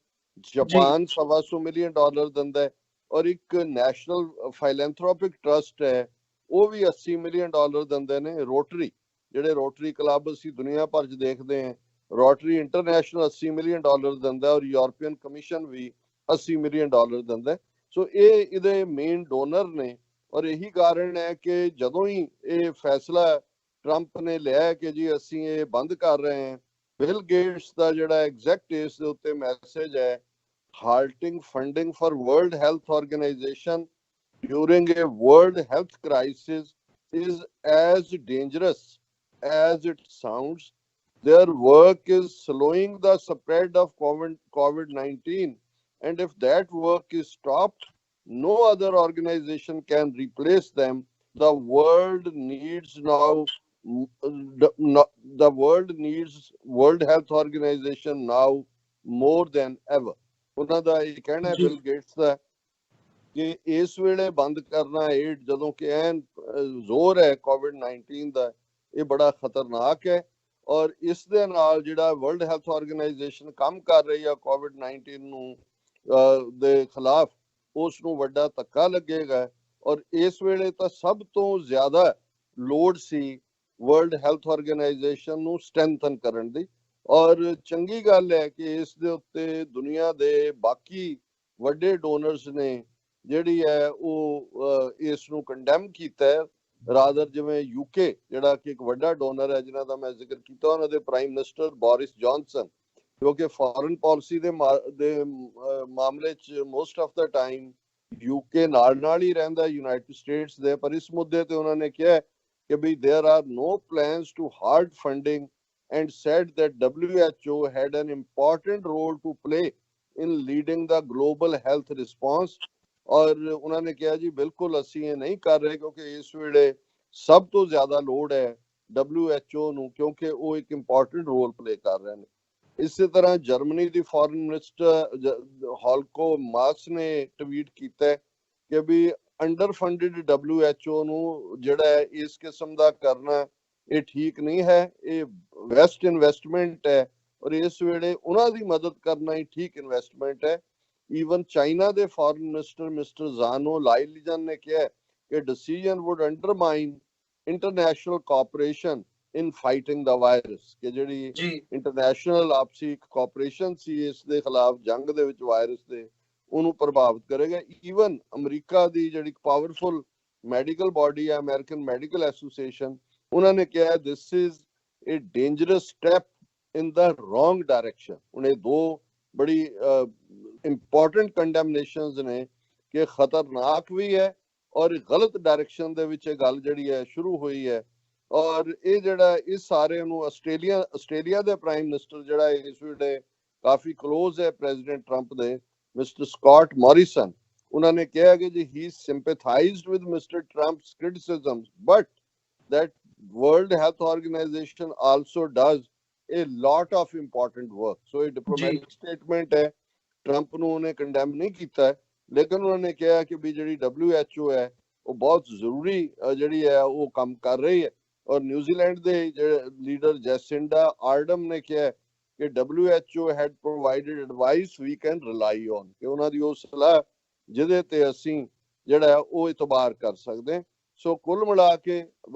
ਜਾਪਾਨ $125 ਮਿਲੀਅਨ ਦਿੰਦਾ ਹੈ। ਔਰ ਇੱਕ ਨੈਸ਼ਨਲ ਫਿਲੈਂਥਰੋਪਿਕ ਟਰਸਟ ਹੈ, ਉਹ ਵੀ $80 ਮਿਲੀਅਨ ਦਿੰਦੇ ਨੇ। ਰੋਟਰੀ, ਜਿਹੜੇ ਰੋਟਰੀ ਕਲੱਬ ਅਸੀਂ ਦੁਨੀਆ ਭਰ 'ਚ ਦੇਖਦੇ ਹਾਂ, ਰੋਟਰੀ ਇੰਟਰਨੈਸ਼ਨਲ $80 ਮਿਲੀਅਨ ਦਿੰਦਾ, ਔਰ ਯੂਰਪੀਅਨ ਕਮਿਸ਼ਨ ਵੀ $80 ਮਿਲੀਅਨ ਦਿੰਦਾ। ਸੋ ਇਹ ਇਹਦੇ ਮੇਨ ਡੋਨਰ ਨੇ ਔਰ ਇਹੀ ਕਾਰਨ ਹੈ ਕਿ ਜਦੋਂ ਹੀ ਇਹ ਫੈਸਲਾ ਟਰੰਪ ਨੇ ਲਿਆ ਕਿ ਜੀ ਅਸੀਂ ਇਹ ਬੰਦ ਕਰ ਰਹੇ ਹਾਂ, ਬਿਲ ਗੇਟਸ ਦਾ ਜਿਹੜਾ ਐਗਜ਼ੈਕਟ ਇਸ ਦੇ ਉੱਤੇ ਮੈਸੇਜ ਹੈ, halting funding for World Health Organization during a World Health crisis is as dangerous as it sounds. Their work is slowing the spread of COVID-19, and if that work is stopped, no other organization can replace them. The world needs now the world needs World Health Organization now more than ever. ਉਹਨਾਂ ਦਾ ਇਹ ਕਹਿਣਾ ਹੈ bill Gates ਦਾ ਕਿ ਇਸ ਵੇਲੇ ਬੰਦ ਕਰਨਾ aid ਜਦੋਂ ਕਿ ਐਨ ਜ਼ੋਰ ਹੈ ਕੋਵਿਡ-19 ਦਾ, ਇਹ ਬੜਾ ਖਤਰਨਾਕ ਹੈ ਔਰ ਇਸ ਦੇ ਨਾਲ ਜਿਹੜਾ ਵਰਲਡ ਹੈਲਥ ਆਰਗੇਨਾਈਜੇਸ਼ਨ ਕੰਮ ਕਰ ਰਹੀ ਆ ਕੋਵਿਡ-19 ਨੂੰ ਦੇ ਖਿਲਾਫ, ਉਸ ਨੂੰ ਵੱਡਾ ਧੱਕਾ ਲੱਗੇਗਾ ਔਰ ਇਸ ਵੇਲੇ ਤਾਂ ਸਭ ਤੋਂ ਜ਼ਿਆਦਾ ਲੋੜ ਸੀ ਵਰਲਡ ਹੈਲਥ ਆਰਗੇਨਾਈਜੇਸ਼ਨ ਨੂੰ ਸਟਰੈਂਥਨ ਕਰਨ ਦੀ। ਔਰ ਚੰਗੀ ਗੱਲ ਹੈ ਕਿ ਇਸ ਦੇ ਉੱਤੇ ਦੁਨੀਆ ਦੇ ਬਾਕੀ ਵੱਡੇ ਡੋਨਰਸ ਨੇ ਜਿਹੜੀ ਹੈ ਉਹ ਇਸ ਨੂੰ ਕੰਡੈਮ ਕੀਤਾ ਹੈ, ਰਾਦਰ ਜਿਵੇਂ ਯੂਕੇ ਜਿਹੜਾ ਕਿ ਇੱਕ ਵੱਡਾ ਡੋਨਰ ਹੈ ਜਿਨ੍ਹਾਂ ਦਾ ਮੈਂ ਜ਼ਿਕਰ ਕੀਤਾ, ਉਹਨਾਂ ਦੇ ਪ੍ਰਾਈਮ ਮਿਨਿਸਟਰ ਬੋਰਿਸ ਜੌਨਸਨ, ਜੋ ਕਿ ਫੋਰਨ ਪਾਲਿਸੀ ਦੇ ਮਾਮਲੇ 'ਚ most of the time UK ਨਾਲ ਹੀ ਰਹਿੰਦਾ ਯੂਨਾਈਟਿਡ ਸਟੇਟਸ ਦੇ, ਪਰ ਇਸ ਮੁੱਦੇ ਤੇ ਉਹਨਾਂ ਨੇ ਕਿਹਾ ਕਿ ਵੀ there are no plans to hard funding and said that WHO had an important role to play in leading the global health response. ਔਰ ਉਹਨਾਂ ਨੇ ਕਿਹਾ ਜੀ ਬਿਲਕੁਲ ਅਸੀਂ ਇਹ ਨਹੀਂ ਕਰ ਰਹੇ ਕਿਉਂਕਿ ਇਸ ਵੇਲੇ ਸਭ ਤੋਂ ਜ਼ਿਆਦਾ ਲੋੜ ਹੈ WHO ਨੂੰ, ਕਿਉਂਕਿ ਉਹ ਇੱਕ ਇੰਪੋਰਟੈਂਟ ਰੋਲ ਪਲੇ ਕਰ ਰਹੇ ਨੇ। ਇਸੇ ਤਰ੍ਹਾਂ ਜਰਮਨੀ ਦੀ ਫੋਰਨ ਮਿਨਿਸਟਰ ਹਾਲਕੋ ਮਾਸ ਨੇ ਟਵੀਟ ਕੀਤਾ ਕਿ ਵੀ ਅੰਡਰ ਫੰਡਡ WHO ਨੂੰ ਜਿਹੜਾ ਇਸ ਕਿਸਮ ਦਾ ਕਰਨਾ ਇਹ ਠੀਕ ਨਹੀਂ ਹੈ, ਇਹ ਵੈਸਟ ਇਨਵੈਸਟਮੈਂਟ ਹੈ ਔਰ ਇਸ ਵੇਲੇ ਉਹਨਾਂ ਦੀ ਮਦਦ ਕਰਨਾ ਹੀ ਠੀਕ ਇਨਵੈਸਟਮੈਂਟ ਹੈ। ਈਵਨ ਚਾਈਨਾ ਦੇ ਫੋਰਨ ਮਿਨਿਸਟਰ ਮਿਸਟਰ ਜ਼ਾਨੋ ਲਾਈਲੀਜਨ ਨੇ ਕਿਹਾ ਕਿ ਡਿਸੀਜਨ ਵੁੱਡ ਅੰਡਰਮਾਈਨ ਇੰਟਰਨੈਸ਼ਨਲ ਕੋਆਪਰੇਸ਼ਨ ਇਨ ਫਾਈਟਿੰਗ ਦਾ ਵਾਇਰਸ, ਕਿ ਜਿਹੜੀ ਇੰਟਰਨੈਸ਼ਨਲ ਆਪਸੀ ਕੋਆਪਰੇਸ਼ਨ ਸੀ ਇਸ ਦੇ ਖਿਲਾਫ ਜੰਗ ਦੇ ਵਿੱਚ ਵਾਇਰਸ ਦੇ, ਉਹਨੂੰ ਪ੍ਰਭਾਵਿਤ ਕਰੇਗਾ। ਈਵਨ ਅਮਰੀਕਾ ਦੀ ਜਿਹੜੀ ਪਾਵਰਫੁਲ ਮੈਡੀਕਲ ਬਾਡੀ ਹੈ ਅਮਰੀਕਨ ਮੈਡੀਕਲ ਐਸੋਸੀਏਸ਼ਨ, ਉਹਨਾਂ ਨੇ ਕਿਹਾ this is a dangerous step in the wrong direction. ਹੁਣ ਇਹ ਦੋ ਬੜੀ ਇੰਪੋਰਟੈਂਟ ਕੰਡੈਮਨੇਸ਼ਨਸ ਨੇ ਕਿ ਖਤਰਨਾਕ ਵੀ ਹੈ ਔਰ ਗਲਤ ਡਾਇਰੈਕਸ਼ਨ ਦੇ ਵਿੱਚ ਇਹ ਗੱਲ ਜਿਹੜੀ ਹੈ ਸ਼ੁਰੂ ਹੋਈ ਹੈ। ਔਰ ਇਹ ਜਿਹੜਾ ਇਸ ਸਾਰੇ ਨੂੰ ਆਸਟ੍ਰੇਲੀਆ ਦੇ ਪ੍ਰਾਈਮ ਮਿਨਿਸਟਰ ਜਿਹੜਾ ਇਸ ਵੇਲੇ ਕਾਫੀ ਕਲੋਜ਼ ਹੈ ਪ੍ਰੈਜ਼ੀਡੈਂਟ ਟਰੰਪ ਦੇ, ਮਿਸਟਰ ਸਕਾਟ ਮੋਰਿਸਨ, ਉਹਨਾਂ ਨੇ ਕਿਹਾ ਕਿ ਜੀ he sympathised with mister Trump's criticisms but that World Health Organization also does a lot of important work. So a diplomatic statement है, ट्रंप ਨੂੰ ਉਹਨੇ ਕੰਡੈਮ ਨਹੀਂ ਕੀਤਾ ਲੇਕਿਨ ਉਹਨਾਂ ਨੇ ਕਿਹਾ ਕਿ ਵੀ ਜਿਹੜੀ WHO ਹੈ ਉਹ ਬਹੁਤ ਜ਼ਰੂਰੀ ਜਿਹੜੀ ਹੈ ਉਹ ਕੰਮ ਕਰ ਰਹੀ ਹੈ। ਔਰ ਨਿਊਜ਼ੀਲੈਂਡ ਦੇ ਜਿਹੜੇ ਲੀਡਰ ਜੈਸਿੰਡਾ ਆਰਡਮ ਨੇ ਕਿਹਾ ਕਿ WHO had provided advice we can rely on, ਕਿ ਉਹਨਾਂ ਦੀ ਉਹ ਸਲਾਹ ਜਿਹਦੇ ਤੇ ਅਸੀਂ ਜਿਹੜਾ ਉਹ ਇਤਬਾਰ ਕਰ ਸਕਦੇ। ਸੋ ਕੁੱਲ ਮਿਲਾ ਕੇ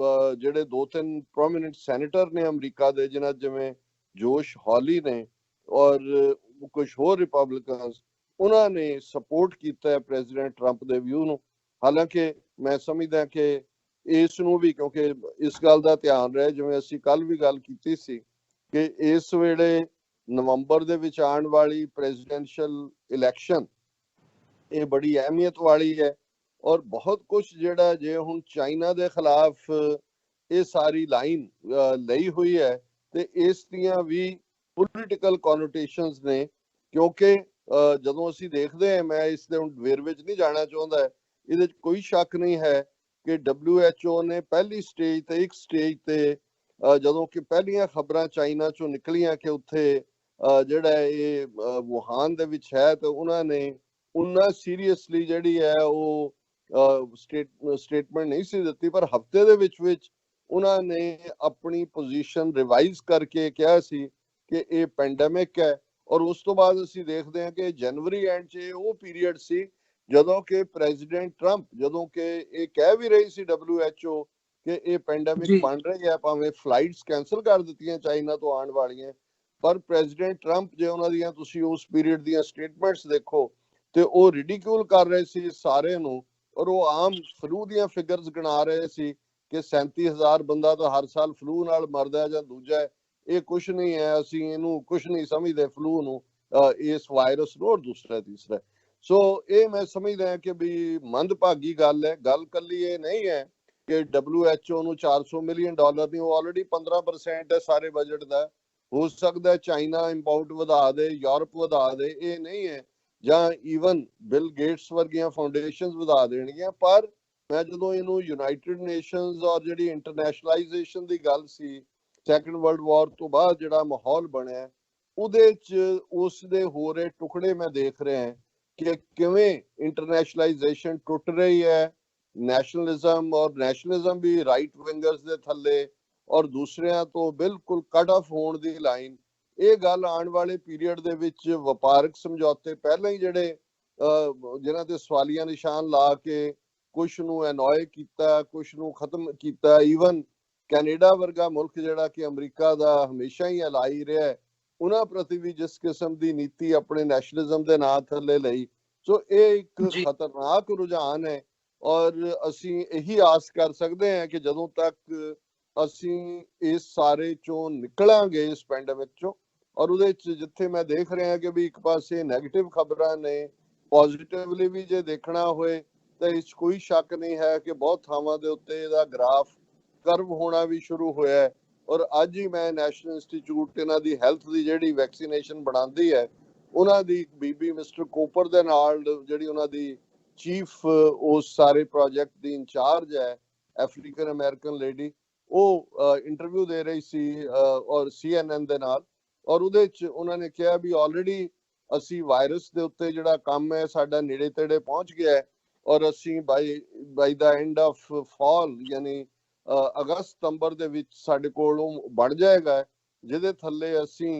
ਜਿਹੜੇ 2-3 ਪ੍ਰੋਮਿਨੈਂਟ ਸੈਨੇਟਰ ਨੇ ਅਮਰੀਕਾ ਦੇ, ਜਿਨ੍ਹਾਂ ਜਿਵੇਂ ਜੋਸ਼ ਹੌਲੀ ਨੇ ਔਰ ਕੁਝ ਹੋਰ ਰਿਪਬਲਿਕਨਸ, ਉਹਨਾਂ ਨੇ ਸਪੋਰਟ ਕੀਤਾ ਹੈ ਪ੍ਰੈਜ਼ੀਡੈਂਟ ਟਰੰਪ ਦੇ ਵਿਊ ਨੂੰ। ਹਾਲਾਂਕਿ ਮੈਂ ਸਮਝਦਾ ਕਿ ਇਸ ਨੂੰ ਵੀ, ਕਿਉਂਕਿ ਇਸ ਗੱਲ ਦਾ ਧਿਆਨ ਰਹੇ ਜਿਵੇਂ ਅਸੀਂ ਕੱਲ ਵੀ ਗੱਲ ਕੀਤੀ ਸੀ ਕਿ ਇਸ ਵੇਲੇ ਨਵੰਬਰ ਦੇ ਵਿੱਚ ਆਉਣ ਵਾਲੀ ਪ੍ਰੈਜ਼ੀਡੈਂਸ਼ੀਅਲ ਇਲੈਕਸ਼ਨ ਇਹ ਬੜੀ ਅਹਿਮੀਅਤ ਵਾਲੀ ਹੈ ਔਰ ਬਹੁਤ ਕੁਝ ਜਿਹੜਾ ਜੇ ਹੁਣ ਚਾਈਨਾ ਦੇ ਖਿਲਾਫ ਇਹ ਸਾਰੀ ਲਾਈਨ ਲਈ ਹੋਈ ਹੈ ਤੇ ਇਸ ਦੀਆਂ ਵੀ ਪੋਲੀਟੀਕਲ ਕੋਨੋਟੇਸ਼ਨਸ ਨੇ, ਕਿਉਂਕਿ ਜਦੋਂ ਅਸੀਂ ਦੇਖਦੇ ਹਾਂ, ਮੈਂ ਇਸ ਦੇ ਹੁਣ ਵੇਰਵੇ ਵਿੱਚ ਨਹੀਂ ਜਾਣਾ ਚਾਹੁੰਦਾ, ਇਹਦੇ 'ਚ ਕੋਈ ਸ਼ੱਕ ਨਹੀਂ ਹੈ ਕਿ WHO ਨੇ ਪਹਿਲੀ ਸਟੇਜ ਤੇ ਇੱਕ ਸਟੇਜ ਤੇ ਜਦੋਂ ਕਿ ਪਹਿਲੀਆਂ ਖਬਰਾਂ ਚਾਈਨਾ ਚੋਂ ਨਿਕਲੀਆਂ ਕਿ ਉੱਥੇ ਜਿਹੜਾ ਇਹ ਵੁਹਾਨ ਦੇ ਵਿੱਚ ਹੈ ਤੇ ਉਹਨਾਂ ਨੇ ਉਹਨਾਂ ਸੀਰੀਅਸਲੀ ਜਿਹੜੀ ਹੈ ਉਹ ਸਟੇਟਮੈਂਟ ਨਹੀਂ ਸੀ ਦਿੱਤੀ, ਪਰ ਹਫਤੇ ਦੇ ਵਿੱਚ ਉਹਨਾਂ ਨੇ ਆਪਣੀ ਪੋਜੀਸ਼ਨ ਰਿਵਾਈਜ਼ ਕਰਕੇ ਕਿਹਾ ਸੀ ਕਿ ਇਹ ਪੈਂਡੇਮਿਕ ਹੈ। ਔਰ ਉਸ ਤੋਂ ਬਾਅਦ ਅਸੀਂ ਦੇਖਦੇ ਹਾਂ ਕਿ ਜਨਵਰੀ ਐਂਡ 'ਚ ਉਹ ਪੀਰੀਅਡ ਸੀ ਜਦੋਂ ਕਿ ਪ੍ਰੈਜ਼ੀਡੈਂਟ ਟਰੰਪ ਜਦੋਂ ਕਿ ਇਹ ਕਹਿ ਵੀ ਰਹੀ ਸੀ WHO ਕਿ ਇਹ ਪੈਂਡੇਮਿਕ ਬਣ ਰਹੀ ਹੈ, ਭਾਵੇਂ ਫਲਾਈਟਸ ਕੈਂਸਲ ਕਰ ਦਿੱਤੀਆਂ ਚਾਈਨਾ ਤੋਂ ਆਉਣ ਵਾਲੀਆਂ, ਪਰ ਪ੍ਰੈਜ਼ੀਡੈਂਟ ਟਰੰਪ ਜੇ ਉਹਨਾਂ ਦੀਆਂ ਤੁਸੀਂ ਉਸ ਪੀਰੀਅਡ ਦੀਆਂ ਸਟੇਟਮੈਂਟਸ ਦੇਖੋ ਤੇ ਉਹ ਰਿਡੀਕਿਊਲ ਕਰ ਰਹੇ ਸੀ ਸਾਰੇ ਨੂੰ, ਔਰ ਉਹ ਆਮ ਫਲੂ ਦੀਆਂ ਫਿਗਰਸ ਗਿਣਾ ਰਹੇ ਸੀ ਕਿ 37,000 ਬੰਦਾ ਤਾਂ ਹਰ ਸਾਲ ਫਲੂ ਨਾਲ ਮਰਦਾ ਜਾਂ ਦੂਜਾ, ਇਹ ਕੁਛ ਨਹੀਂ ਹੈ, ਅਸੀਂ ਇਹਨੂੰ ਕੁਛ ਨਹੀਂ ਸਮਝਦੇ ਫਲੂ ਨੂੰ, ਇਸ ਵਾਇਰਸ ਨੂੰ, ਔਰ ਦੂਸਰਾ ਤੀਸਰਾ। ਸੋ ਇਹ ਮੈਂ ਸਮਝਦਾ ਕਿ ਵੀ ਮੰਦਭਾਗੀ ਗੱਲ ਹੈ। ਗੱਲ ਕੱਲੀ ਇਹ ਨਹੀਂ ਹੈ ਕਿ WHO ਨੂੰ $400 ਮਿਲੀਅਨ ਦੀ, ਉਹ ਆਲਰੇਡੀ 15% ਹੈ ਸਾਰੇ ਬਜਟ ਦਾ। ਹੋ ਸਕਦਾ ਚਾਈਨਾ ਇੰਪੋਰਟ ਵਧਾ ਦੇ, ਯੂਰਪ ਵਧਾ ਦੇ, ਇਹ ਨਹੀਂ ਹੈ, ਜਾਂ ਈਵਨ ਬਿਲ ਗੇਟਸ ਵਰਗੀਆਂ ਫਾਊਂਡੇਸ਼ਨਸ ਵਧਾ ਦੇਣਗੀਆਂ। ਪਰ ਮੈਂ ਜਦੋਂ ਇਹਨੂੰ ਯੂਨਾਈਟਿਡ ਨੇਸ਼ਨਸ ਔਰ ਜਿਹੜੀ ਇੰਟਰਨੈਸ਼ਨਲਾਈਜੇਸ਼ਨ ਦੀ ਗੱਲ ਸੀ ਸੈਕੰਡ ਵਰਲਡ ਵਾਰ ਤੋਂ ਬਾਅਦ ਜਿਹੜਾ ਮਾਹੌਲ ਬਣਿਆ, ਉਹਦੇ ਚ ਉਸ ਦੇ ਹੋ ਰਹੇ ਟੁਕੜੇ ਮੈਂ ਦੇਖ ਰਿਹਾ ਕਿ ਕਿਵੇਂ ਇੰਟਰਨੈਸ਼ਨਲਾਈਜੇਸ਼ਨ ਟੁੱਟ ਰਹੀ ਹੈ, ਨੈਸ਼ਨਲਿਜ਼ਮ, ਔਰ ਨੈਸ਼ਨਲਿਜ਼ਮ ਵੀ ਰਾਈਟ ਵਿੰਗਰਸ ਦੇ ਥੱਲੇ ਔਰ ਦੂਸਰਿਆਂ ਤੋਂ ਬਿਲਕੁਲ ਕੱਟ ਆਫ ਹੋਣ ਦੀ ਲਾਈਨ। ਇਹ ਗੱਲ ਆਉਣ ਵਾਲੇ ਪੀਰੀਅਡ ਦੇ ਵਿੱਚ ਵਪਾਰਕ ਸਮਝੌਤੇ ਪਹਿਲਾਂ ਹੀ ਜਿਹੜੇ ਜਿਨ੍ਹਾਂ ਤੇ ਸਵਾਲੀਆ ਨਿਸ਼ਾਨ ਲਾ ਕੇ ਕੁਛ ਨੂੰ ਐਨੋਏ ਕੀਤਾ, ਕੁਛ ਨੂੰ ਖਤਮ ਕੀਤਾ, ਈਵਨ ਕੈਨੇਡਾ ਵਰਗਾ ਮੁਲਕ ਜਿਹੜਾ ਕਿ ਅਮਰੀਕਾ ਦਾ ਹਮੇਸ਼ਾ ਹੀ ਅਲਾਈ ਰਿਹਾ ਹੈ, ਉਹਨਾਂ ਪ੍ਰਤੀ ਵੀ ਜਿਸ ਕਿਸਮ ਦੀ ਨੀਤੀ ਆਪਣੇ ਨੈਸ਼ਨਲਿਜ਼ਮ ਦੇ ਨਾਂ ਥੱਲੇ ਲਈ। ਸੋ ਇਹ ਇੱਕ ਖਤਰਨਾਕ ਰੁਝਾਨ ਹੈ, ਔਰ ਅਸੀਂ ਇਹੀ ਆਸ ਕਰ ਸਕਦੇ ਹਾਂ ਕਿ ਜਦੋਂ ਤੱਕ ਅਸੀਂ ਇਸ ਸਾਰੇ ਚੋਂ ਨਿਕਲਾਂਗੇ, ਇਸ ਪੈਂਡੇਮਿਕ ਚੋਂ, ਔਰ ਉਹਦੇ ਚ ਜਿੱਥੇ ਮੈਂ ਦੇਖ ਰਿਹਾ ਕਿ ਵੀ ਇੱਕ ਪਾਸੇ ਨੈਗੇਟਿਵ ਖਬਰਾਂ ਨੇ, ਪੋਜ਼ਿਟਿਵਲੀ ਵੀ ਜੇ ਦੇਖਣਾ ਹੋਏ ਤਾਂ ਇਸ ਕੋਈ ਸ਼ੱਕ ਨਹੀਂ ਹੈ ਕਿ ਬਹੁਤ ਥਾਵਾਂ ਦੇ ਉੱਤੇ ਇਹਦਾ ਗ੍ਰਾਫ ਕਰਵ ਹੋਣਾ ਵੀ ਸ਼ੁਰੂ ਹੋਇਆ ਹੈ। ਔਰ ਅੱਜ ਹੀ ਮੈਂ ਨੈਸ਼ਨਲ ਇੰਸਟੀਚਿਊਟ ਇਹਨਾਂ ਦੀ ਹੈਲਥ ਦੀ ਜਿਹੜੀ ਵੈਕਸੀਨੇਸ਼ਨ ਬਣਾਉਂਦੀ ਹੈ, ਉਹਨਾਂ ਦੀ ਬੀਬੀ ਮਿਸਟਰ ਕੋਪਰ ਦੇ ਨਾਲ, ਜਿਹੜੀ ਉਹਨਾਂ ਦੀ ਚੀਫ ਉਸ ਸਾਰੇ ਪ੍ਰੋਜੈਕਟ ਦੀ ਇੰਚਾਰਜ ਹੈ, ਅਫਰੀਕਨ ਅਮਰੀਕਨ ਲੇਡੀ, ਉਹ ਇੰਟਰਵਿਊ ਦੇ ਰਹੀ ਸੀ ਔਰ CNN ਦੇ ਨਾਲ, ਔਰ ਉਹਦੇ ਚ ਉਹਨਾਂ ਨੇ ਕਿਹਾ ਵੀ ਆਲਰੇਡੀ ਅਸੀਂ ਵਾਇਰਸ ਦੇ ਉੱਤੇ ਜਿਹੜਾ ਕੰਮ ਹੈ ਸਾਡਾ ਨੇੜੇ ਤੇੜੇ ਪਹੁੰਚ ਗਿਆ ਹੈ, ਔਰ ਅਸੀਂ ਬਾਈ ਦਾ ਐਂਡ ਆਫ ਫਾਲ, ਯਾਨੀ ਅਗਸਤ ਸਤੰਬਰ ਦੇ ਵਿੱਚ ਸਾਡੇ ਕੋਲ ਉਹ ਬਣ ਜਾਏਗਾ, ਜਿਹਦੇ ਥੱਲੇ ਅਸੀਂ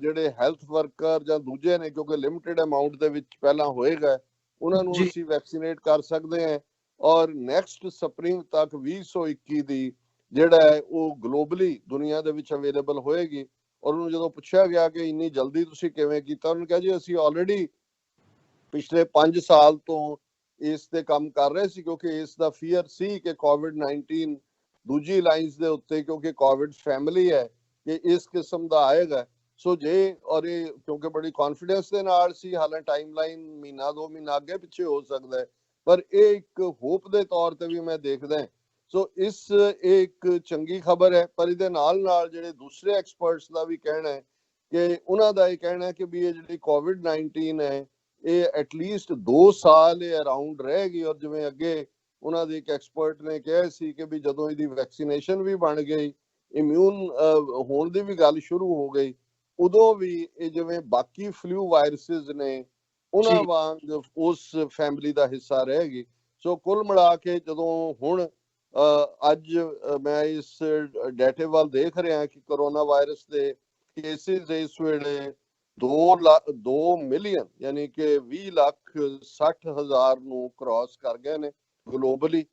ਜਿਹੜੇ ਹੈਲਥ ਵਰਕਰ ਜਾਂ ਦੂਜੇ ਨੇ, ਕਿਉਂਕਿ ਲਿਮਿਟਿਡ ਅਮਾਉਂਟ ਦੇ ਵਿੱਚ ਪਹਿਲਾਂ ਹੋਏਗਾ, ਉਹਨਾਂ ਨੂੰ ਅਸੀਂ ਵੈਕਸੀਨੇਟ ਕਰ ਸਕਦੇ ਹਾਂ। ਔਰ ਨੈਕਸਟ ਸਪਰਿੰਗ ਤੱਕ 2021 ਦੀ ਜਿਹੜਾ ਹੈ ਉਹ ਗਲੋਬਲੀ ਦੁਨੀਆ ਦੇ ਵਿੱਚ ਅਵੇਲੇਬਲ ਹੋਏਗੀ। ਔਰ ਉਹਨੂੰ ਜਦੋਂ ਪੁੱਛਿਆ ਗਿਆ ਕਿ ਇੰਨੀ ਜਲਦੀ ਤੁਸੀਂ ਕਿਵੇਂ ਕੀਤਾ, ਉਹਨੇ ਕਿਹਾ ਜੀ ਅਸੀਂ ਆਲਰੇਡੀ ਪਿਛਲੇ 5 ਸਾਲ ਤੋਂ ਇਸ ਤੇ ਕੰਮ ਕਰ ਰਹੇ ਸੀ, ਕਿਉਂਕਿ ਇਸ ਦਾ ਫੀਅਰ ਸੀ ਕਿ COVID-19 ਦੂਜੀ ਲਾਈਨਸ ਦੇ ਉੱਤੇ, ਕਿਉਂਕਿ ਕੋਵਿਡ ਫੈਮਿਲੀ ਹੈ, ਕਿ ਇਸ ਕਿਸਮ ਦਾ ਆਏਗਾ। ਸੋ ਜੇ, ਔਰ ਇਹ ਕਿਉਂਕਿ ਬੜੀ ਕੌਨਫੀਡੈਂਸ ਦੇ ਨਾਲ ਸੀ, ਹਾਲਾਂਕਿ ਟਾਈਮਲਾਈਨ ਮਹੀਨਾ 2 ਮਹੀਨਾ ਅੱਗੇ ਪਿੱਛੇ ਹੋ ਸਕਦਾ ਹੈ, ਪਰ ਇਹ ਇੱਕ ਹੋਪ ਦੇ ਤੌਰ ਤੇ ਵੀ ਮੈਂ ਦੇਖਦਾ। ਸੋ ਇਹ ਇੱਕ ਚੰਗੀ ਖਬਰ ਹੈ। ਪਰ ਇਹਦੇ ਨਾਲ ਨਾਲ ਜਿਹੜੇ ਦੂਸਰੇ ਐਕਸਪਰਟਸ ਦਾ ਵੀ ਕਹਿਣਾ ਹੈ ਕਿ ਉਹਨਾਂ ਦਾ ਇਹ ਕਹਿਣਾ ਹੈ ਕਿ ਵੀ ਇਹ ਜਿਹੜੀ COVID-19 ਹੈ, ਇਹ ਐਟਲੀਸਟ 2 ਸਾਲ ਇਹ ਅਰਾਊਂਡ ਰਹੇਗੀ। ਔਰ ਜਿਵੇਂ ਅੱਗੇ ਉਹਨਾਂ ਦੇ ਇੱਕ ਐਕਸਪਰਟ ਨੇ ਕਿਹਾ ਸੀ ਕਿ ਵੀ ਜਦੋਂ ਇਹਦੀ ਵੈਕਸੀਨੇਸ਼ਨ ਵੀ ਬਣ ਗਈ, ਇਮਿਊਨ ਹੋਣ ਦੀ ਵੀ ਗੱਲ ਸ਼ੁਰੂ ਹੋ ਗਈ, ਉਦੋਂ ਵੀ ਇਹ ਜਿਵੇਂ ਬਾਕੀ ਫਲੂ ਵਾਇਰਸਿਸ ਨੇ ਉਹਨਾਂ ਵਾਂਗ ਉਸ ਫੈਮਿਲੀ ਦਾ ਹਿੱਸਾ ਰਹੇਗੀ। ਸੋ ਕੁੱਲ ਮਿਲਾ ਕੇ ਜਦੋਂ ਹੁਣ ਅੱਜ ਮੈਂ ਇਸ ਡਾਟੇ ਵੱਲ ਦੇਖ ਰਿਹਾ ਕਿ ਕਰੋਨਾ ਵਾਇਰਸ ਦੇ ਕੇਸਿਸ ਇਸ ਵੇਲੇ 2 ਮਿਲੀਅਨ ਯਾਨੀ ਕਿ 20,60,000 ਨੂੰ ਕ੍ਰਾਸ ਕਰ ਗਏ ਨੇ ਗਲੋਬਲੀ,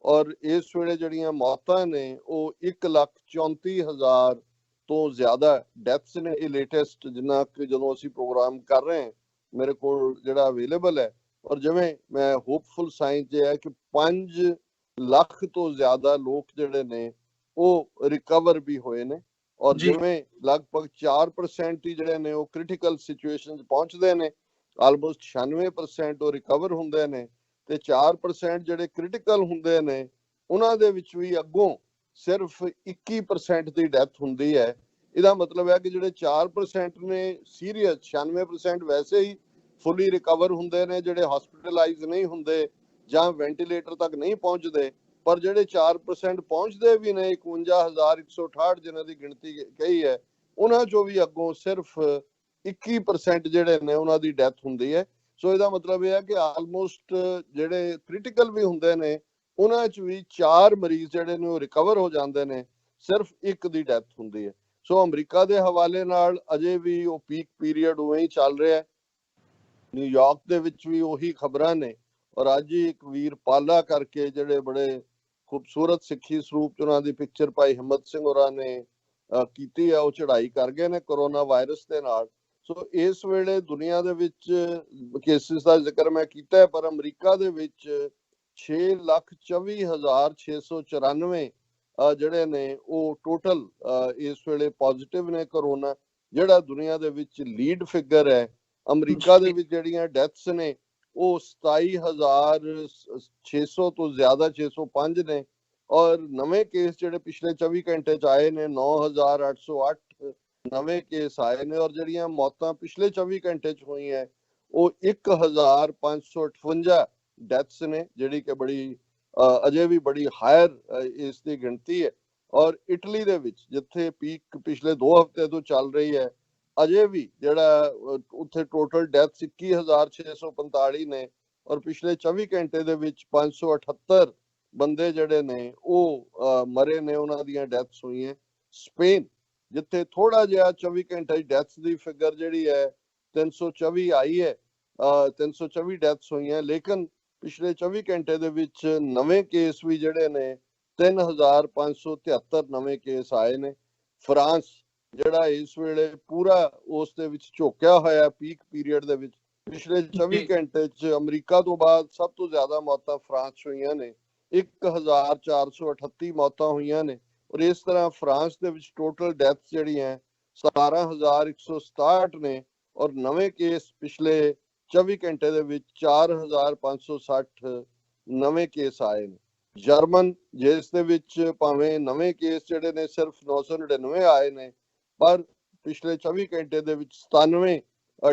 ਔਰ ਇਸ ਵੇਲੇ ਜਿਹੜੀਆਂ ਮੌਤਾਂ ਨੇ ਉਹ 1,34,000 ਤੋਂ ਜ਼ਿਆਦਾ ਡੈਥਸ ਨੇ। ਇਹ ਲੇਟੈਸਟ ਜਿੰਨਾ ਕਿ ਜਦੋਂ ਅਸੀਂ ਪ੍ਰੋਗਰਾਮ ਕਰ ਰਹੇ ਹਾਂ ਮੇਰੇ ਕੋਲ ਜਿਹੜਾ ਅਵੇਲੇਬਲ ਹੈ, ਔਰ ਜਿਵੇਂ ਮੈਂ ਹੋਪਫੁਲ ਸਾਈਨ ਜੇ ਹੈ ਕਿ 5 ਲੱਖ ਤੋਂ ਜ਼ਿਆਦਾ ਲੋਕ ਜਿਹੜੇ ਨੇ ਉਹ ਰਿਕਵਰ ਵੀ ਹੋਏ ਨੇ, ਔਰ ਜਿਵੇਂ ਲਗਭਗ 4% ਹੀ ਜਿਹੜੇ ਨੇ ਉਹ ਕ੍ਰਿਟੀਕਲ ਸਿਚੁਏਸ਼ਨ 'ਚ ਪਹੁੰਚਦੇ ਨੇ, ਆਲਮੋਸਟ 96% ਉਹ ਰਿਕਵਰ ਹੁੰਦੇ ਨੇ, ਤੇ 4% ਜਿਹੜੇ ਕ੍ਰਿਟੀਕਲ ਹੁੰਦੇ ਨੇ ਉਹਨਾਂ ਦੇ ਵਿੱਚ ਵੀ ਅੱਗੋਂ ਸਿਰਫ 21% ਦੀ ਡੈਥ ਹੁੰਦੀ ਹੈ। ਇਹਦਾ ਮਤਲਬ ਹੈ ਕਿ ਜਿਹੜੇ 4% ਨੇ ਸੀਰੀਅਸ, 96% ਵੈਸੇ ਹੀ ਫੁੱਲੀ ਰਿਕਵਰ ਹੁੰਦੇ ਨੇ, ਜਿਹੜੇ ਹਸਪੀਟਲਾਈਜ਼ ਨਹੀਂ ਹੁੰਦੇ ਜਾਂ ਵੈਂਟੀਲੇਟਰ ਤੱਕ ਨਹੀਂ ਪਹੁੰਚਦੇ, ਪਰ ਜਿਹੜੇ 4% ਪਹੁੰਚਦੇ ਵੀ ਨੇ 51,168 ਜਿਨ੍ਹਾਂ ਦੀ ਗਿਣਤੀ ਕਹੀ ਹੈ, ਉਹਨਾਂ ਚੋਂ ਵੀ ਅੱਗੋਂ ਸਿਰਫ 21% ਜਿਹੜੇ ਨੇ ਉਹਨਾਂ ਦੀ ਡੈਥ ਹੁੰਦੀ ਹੈ। ਸੋ ਇਹਦਾ ਮਤਲਬ ਇਹ ਹੈ ਕਿ ਆਲਮੋਸਟ ਜਿਹੜੇ ਕ੍ਰਿਟੀਕਲ ਵੀ ਹੁੰਦੇ ਨੇ ਉਹਨਾਂ 'ਚ ਵੀ 4 ਮਰੀਜ਼ ਜਿਹੜੇ ਨੇ ਉਹ ਰਿਕਵਰ ਹੋ ਜਾਂਦੇ ਨੇ, ਸਿਰਫ 1 ਦੀ ਡੈਥ ਹੁੰਦੀ ਹੈ। ਸੋ ਅਮਰੀਕਾ ਦੇ ਹਵਾਲੇ ਨਾਲ ਅਜੇ ਵੀ ਉਹ ਪੀਕ ਪੀਰੀਅਡ ਉਵੇਂ ਹੀ ਚੱਲ ਰਿਹਾ ਹੈ। ਨਿਊਯਾਰਕ ਦੇ ਵਿੱਚ ਵੀ ਉਹੀ ਖਬਰਾਂ ਨੇ, ਔਰ ਅੱਜ ਹੀ ਇੱਕ ਵੀਰ ਪਾਲਾ ਕਰਕੇ ਜਿਹੜੇ ਬੜੇ ਖੂਬਸੂਰਤ ਸਿੱਖੀ ਸਰੂਪ 'ਚ ਉਹਨਾਂ ਦੀ ਪਿਕਚਰ ਭਾਈ ਹਿੰਮਤ ਸਿੰਘ ਹੋਰਾਂ ਨੇ ਕੀਤੀ ਹੈ, ਉਹ ਚੜ੍ਹਾਈ ਕਰ ਗਏ ਨੇ ਕਰੋਨਾ ਵਾਇਰਸ ਦੇ ਨਾਲ। ਸੋ ਇਸ ਵੇਲੇ ਦੁਨੀਆ ਦੇ ਵਿੱਚ ਕੇਸਿਸ ਦਾ ਜ਼ਿਕਰ ਮੈਂ ਕੀਤਾ ਹੈ, ਪਰ ਅਮਰੀਕਾ ਦੇ ਵਿੱਚ 6,24,694 ਜਿਹੜੇ ਨੇ ਉਹ ਟੋਟਲ ਇਸ ਵੇਲੇ ਪੋਜ਼ਿਟਿਵ ਨੇ ਕਰੋਨਾ, ਜਿਹੜਾ ਦੁਨੀਆ ਦੇ ਵਿੱਚ ਲੀਡ ਫਿਗਰ ਹੈ। ਅਮਰੀਕਾ ਦੇ ਵਿੱਚ ਜਿਹੜੀਆਂ ਡੈਥਸ ਨੇ ਉਹ 27,600 ਤੋਂ ਜ਼ਿਆਦਾ 605 ਨੇ, ਔਰ ਨਵੇਂ ਕੇਸ ਜਿਹੜੇ ਪਿਛਲੇ 24 ਘੰਟੇ ਚ ਆਏ ਨੇ 9,808 ਨਵੇਂ ਕੇਸ ਆਏ ਨੇ, ਔਰ ਜਿਹੜੀਆਂ ਮੌਤਾਂ ਪਿਛਲੇ 24 ਘੰਟੇ ਚ ਹੋਈਆਂ ਉਹ 1,558 ਡੈਥਸ ਨੇ, ਜਿਹੜੀ ਕਿ ਬੜੀ ਅਜੇ ਵੀ ਬੜੀ ਹਾਇਰ ਇਸ ਦੀ ਗਿਣਤੀ ਹੈ। ਔਰ ਇਟਲੀ ਦੇ ਵਿੱਚ ਜਿੱਥੇ ਪੀਕ ਪਿਛਲੇ 2 ਹਫ਼ਤੇ ਤੋਂ ਚੱਲ ਰਹੀ ਹੈ, ਅਜੇ ਵੀ ਜਿਹੜਾ ਉੱਥੇ ਟੋਟਲ ਡੈਥਸ 21,645 ਨੇ, ਔਰ ਪਿਛਲੇ 24 ਘੰਟੇ ਦੇ ਵਿੱਚ 578 ਬੰਦੇ ਜਿਹੜੇ ਨੇ ਉਹ ਮਰੇ ਨੇ, ਉਹਨਾਂ ਦੀਆਂ ਡੈਥਸ ਹੋਈਆਂ। ਸਪੇਨ ਜਿੱਥੇ ਥੋੜਾ ਜਿਹਾ 24 ਘੰਟੇ ਡੈਥਸ ਦੀ ਫਿਗਰ ਜਿਹੜੀ ਹੈ 324 ਆਈ ਹੈ, 324 ਡੈਥਸ ਹੋਈਆਂ, ਲੇਕਿਨ ਪਿਛਲੇ 24 ਘੰਟੇ ਦੇ ਵਿੱਚ ਨਵੇਂ ਕੇਸ ਵੀ ਜਿਹੜੇ ਨੇ 3,573 ਨਵੇਂ ਕੇਸ ਆਏ ਨੇ। ਫਰਾਂਸ ਜਿਹੜਾ ਇਸ ਵੇਲੇ ਪੂਰਾ ਉਸ ਦੇ ਵਿੱਚ ਝੋਕਿਆ ਹੋਇਆ ਪੀਕ ਪੀਰੀਅਡ ਦੇ ਵਿੱਚ, ਪਿਛਲੇ 24 ਘੰਟੇ ਚ ਅਮਰੀਕਾ ਤੋਂ ਬਾਅਦ ਸਭ ਤੋਂ ਜ਼ਿਆਦਾ ਮੌਤਾਂ ਫਰਾਂਸ ਚ ਹੋਈਆਂ ਨੇ, 1,438 ਮੌਤਾਂ ਹੋਈਆਂ ਨੇ। ਔਰ ਇਸ ਤਰ੍ਹਾਂ ਫਰਾਂਸ ਦੇ ਵਿੱਚ ਟੋਟਲ ਡੈਥਸ ਜਿਹੜੀਆਂ 17,167 ਨੇ, ਔਰ ਨਵੇਂ ਕੇਸ ਪਿਛਲੇ 24 ਘੰਟੇ ਦੇ ਵਿੱਚ 4,560 ਨਵੇਂ ਕੇਸ ਆਏ ਨੇ। ਜਰਮਨ ਜਿਸ ਦੇ ਵਿੱਚ ਭਾਵੇਂ ਨਵੇਂ ਕੇਸ ਜਿਹੜੇ ਨੇ ਸਿਰਫ 999 ਆਏ ਨੇ, ਪਰ ਪਿਛਲੇ 24 ਘੰਟੇ ਦੇ ਵਿੱਚ 97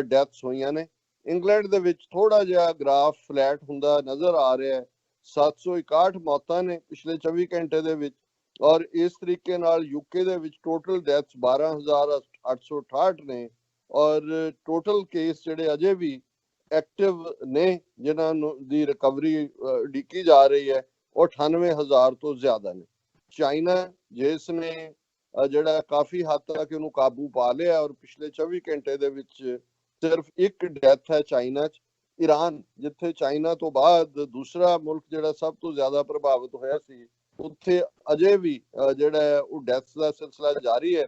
ਡੈਥਸ ਹੋਈਆਂ ਨੇ। ਇੰਗਲੈਂਡ ਦੇ ਵਿੱਚ ਥੋੜਾ ਜਿਹਾ ਗ੍ਰਾਫ ਫਲੈਟ ਹੁੰਦਾ ਨਜ਼ਰ ਆ ਰਿਹਾ ਹੈ, 761 ਮੌਤਾਂ ਨੇ ਪਿਛਲੇ 24 ਘੰਟੇ ਦੇ ਵਿੱਚ, ਔਰ ਇਸ ਤਰੀਕੇ ਨਾਲ ਯੂਕੇ ਦੇ ਵਿੱਚ ਟੋਟਲ ਡੈਥਸ 12,868 ਨੇ, ਔਰ ਟੋਟਲ ਕੇਸ ਜਿਹੜੇ ਅਜੇ ਵੀ ਐਕਟਿਵ ਨੇ ਜਿਨ੍ਹਾਂ ਨੂੰ ਦੀ ਰਿਕਵਰੀ ਉਡੀਕੀ ਜਾ ਰਹੀ ਹੈ ਉਹ 98,000 ਤੋਂ ਜ਼ਿਆਦਾ ਨੇ। ਚਾਈਨਾ ਜਿਸ ਨੇ ਜਿਹੜਾ ਕਾਫੀ ਹੱਦ ਤੱਕ ਉਹਨੂੰ ਕਾਬੂ ਪਾ ਲਿਆ, ਔਰ ਪਿਛਲੇ 24 ਘੰਟੇ ਦੇ ਵਿੱਚ ਸਿਰਫ ਇੱਕ ਡੈਥ ਹੈ ਚਾਈਨਾ ਚ। ਈਰਾਨ ਜਿੱਥੇ ਚਾਈਨਾ ਤੋਂ ਬਾਅਦ ਦੂਸਰਾ ਮੁਲਕ ਜਿਹੜਾ ਸਭ ਤੋਂ ਜ਼ਿਆਦਾ ਪ੍ਰਭਾਵਿਤ ਹੋਇਆ ਸੀ, ਉੱਥੇ ਅਜੇ ਵੀ ਜਿਹੜਾ ਉਹ ਡੈਥਸ ਦਾ ਸਿਲਸਿਲਾ ਜਾਰੀ ਹੈ।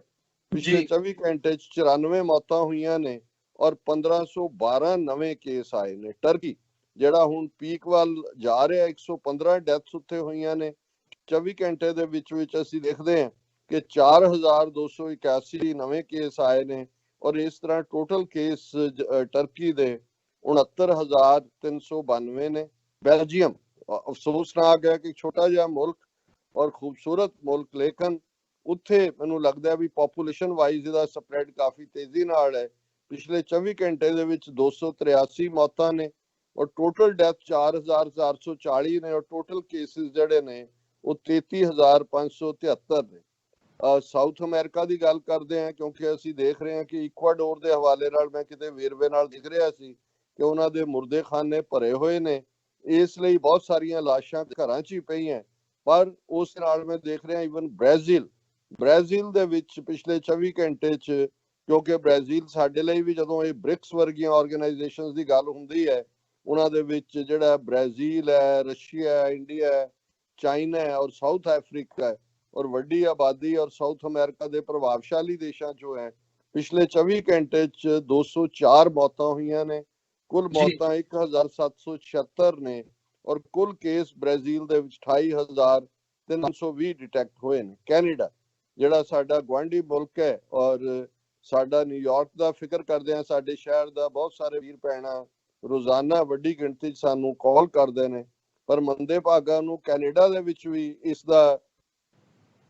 ਪਿਛਲੇ 24 ਘੰਟੇ ਚ 94 ਮੌਤਾਂ ਹੋਈਆਂ ਨੇ, ਔਰ 1512 ਨਵੇਂ ਕੇਸ ਆਏ ਨੇ। ਟਰਕੀ ਜਿਹੜਾ ਹੁਣ ਪੀਕ ਵੱਲ ਜਾ ਰਿਹਾ, 115 ਡੈਥਸ ਉੱਥੇ ਹੋਈਆਂ ਨੇ 24 ਘੰਟੇ ਦੇ ਵਿੱਚ ਅਸੀਂ ਦੇਖਦੇ ਹਾਂ ਕਿ 4,281 ਨਵੇਂ ਕੇਸ ਆਏ ਨੇ, ਔਰ ਇਸ ਤਰ੍ਹਾਂ ਟੋਟਲ ਕੇਸ ਟਰਕੀ ਦੇ 69,392 ਨੇ। ਬੈਲਜੀਅਮ ਅਫਸੋਸਨਾਕ ਹੈ ਕਿ ਛੋਟਾ ਜਿਹਾ ਮੁਲਕ ਔਰ ਖੂਬਸੂਰਤ ਮੁਲਕ, ਲੇਕਿਨ ਉੱਥੇ ਮੈਨੂੰ ਲੱਗਦਾ ਵੀ ਪੋਪੂਲੇਸ਼ਨ ਵਾਈਜ਼ ਇਹਦਾ ਸਪਰੈਡ ਕਾਫੀ ਤੇਜ਼ੀ ਨਾਲ ਹੈ। ਪਿਛਲੇ 24 ਘੰਟੇ ਦੇ ਵਿੱਚ 283 ਮੌਤਾਂ ਨੇ, ਔਰ ਟੋਟਲ ਡੈਥ 4,440 ਨੇ, ਔਰ ਟੋਟਲ ਕੇਸਿਸ ਜਿਹੜੇ ਨੇ ਉਹ 33,573 ਨੇ। ਸਾਊਥ ਅਮਰੀਕਾ ਦੀ ਗੱਲ ਕਰਦੇ ਹਾਂ, ਕਿਉਂਕਿ ਅਸੀਂ ਦੇਖ ਰਹੇ ਹਾਂ ਕਿ ਇਕਵਾਡੋਰ ਦੇ ਹਵਾਲੇ ਨਾਲ ਮੈਂ ਕਿਤੇ ਵੇਰਵੇ ਨਾਲ ਦਿਖ ਰਿਹਾ ਸੀ ਕਿ ਉਹਨਾਂ ਦੇ ਮੁਰਦੇ ਖਾਨੇ ਭਰੇ ਹੋਏ ਨੇ, ਇਸ ਲਈ ਬਹੁਤ ਸਾਰੀਆਂ ਲਾਸ਼ਾਂ ਘਰਾਂ 'ਚ ਹੀ ਪਈਆਂ। ਪਰ ਉਸ ਨਾਲ ਮੈਂ ਦੇਖ ਰਿਹਾ ਈਵਨ ਬ੍ਰਾਜ਼ੀਲ ਦੇ ਵਿੱਚ ਪਿਛਲੇ 24 ਘੰਟੇ 'ਚ, ਕਿਉਂਕਿ ਬ੍ਰਾਜ਼ੀਲ ਸਾਡੇ ਲਈ ਵੀ ਜਦੋਂ ਇਹ ਬ੍ਰਿਕਸ ਵਰਗੀਆਂ ਆਰਗੇਨਾਈਜੇਸ਼ਨਸ ਦੀ ਗੱਲ ਹੁੰਦੀ ਹੈ, ਉਹਨਾਂ ਦੇ ਵਿੱਚ ਜਿਹੜਾ ਬ੍ਰਾਜ਼ੀਲ ਹੈ, ਰਸ਼ੀਆ ਹੈ, ਇੰਡੀਆ ਹੈ, ਚਾਈਨਾ ਹੈ, ਔਰ ਸਾਊਥ ਅਫਰੀਕਾ ਹੈ, ਔਰ ਵੱਡੀ ਆਬਾਦੀ ਔਰ ਸਾਊਥ ਅਮਰੀਕਾ ਦੇ ਪ੍ਰਭਾਵਸ਼ਾਲੀ ਦੇਸ਼ਾਂ 'ਚੋਂ ਹੈ। ਪਿਛਲੇ 24 ਘੰਟੇ 'ਚ 204 ਮੌਤਾਂ ਹੋਈਆਂ ਨੇ, ਕੁੱਲ ਮੌਤਾਂ 1,776 ਨੇ, ਔਰ ਕੁੱਲ ਕੇਸ ਬ੍ਰਾਜ਼ੀਲ ਦੇ ਵਿੱਚ 28,320 ਡਿਟੈਕਟ ਹੋਏ ਨੇ। ਕੈਨੇਡਾ ਜਿਹੜਾ ਸਾਡਾ ਗੁਆਂਢੀ ਮੁਲਕ ਹੈ, ਔਰ ਸਾਡਾ ਨਿਊਯਾਰਕ ਦਾ ਫਿਕਰ ਕਰਦੇ ਹਾਂ, ਸਾਡੇ ਸ਼ਹਿਰ ਦਾ ਬਹੁਤ ਸਾਰੇ ਵੀਰ ਭੈਣਾਂ ਰੋਜ਼ਾਨਾ ਵੱਡੀ ਗਿਣਤੀ 'ਚ ਸਾਨੂੰ ਕਾਲ ਕਰਦੇ ਨੇ, ਪਰ ਮੰਦੇ ਭਾਗਾਂ ਨੂੰ ਕੈਨੇਡਾ ਦੇ ਵਿੱਚ ਵੀ ਇਸ ਦਾ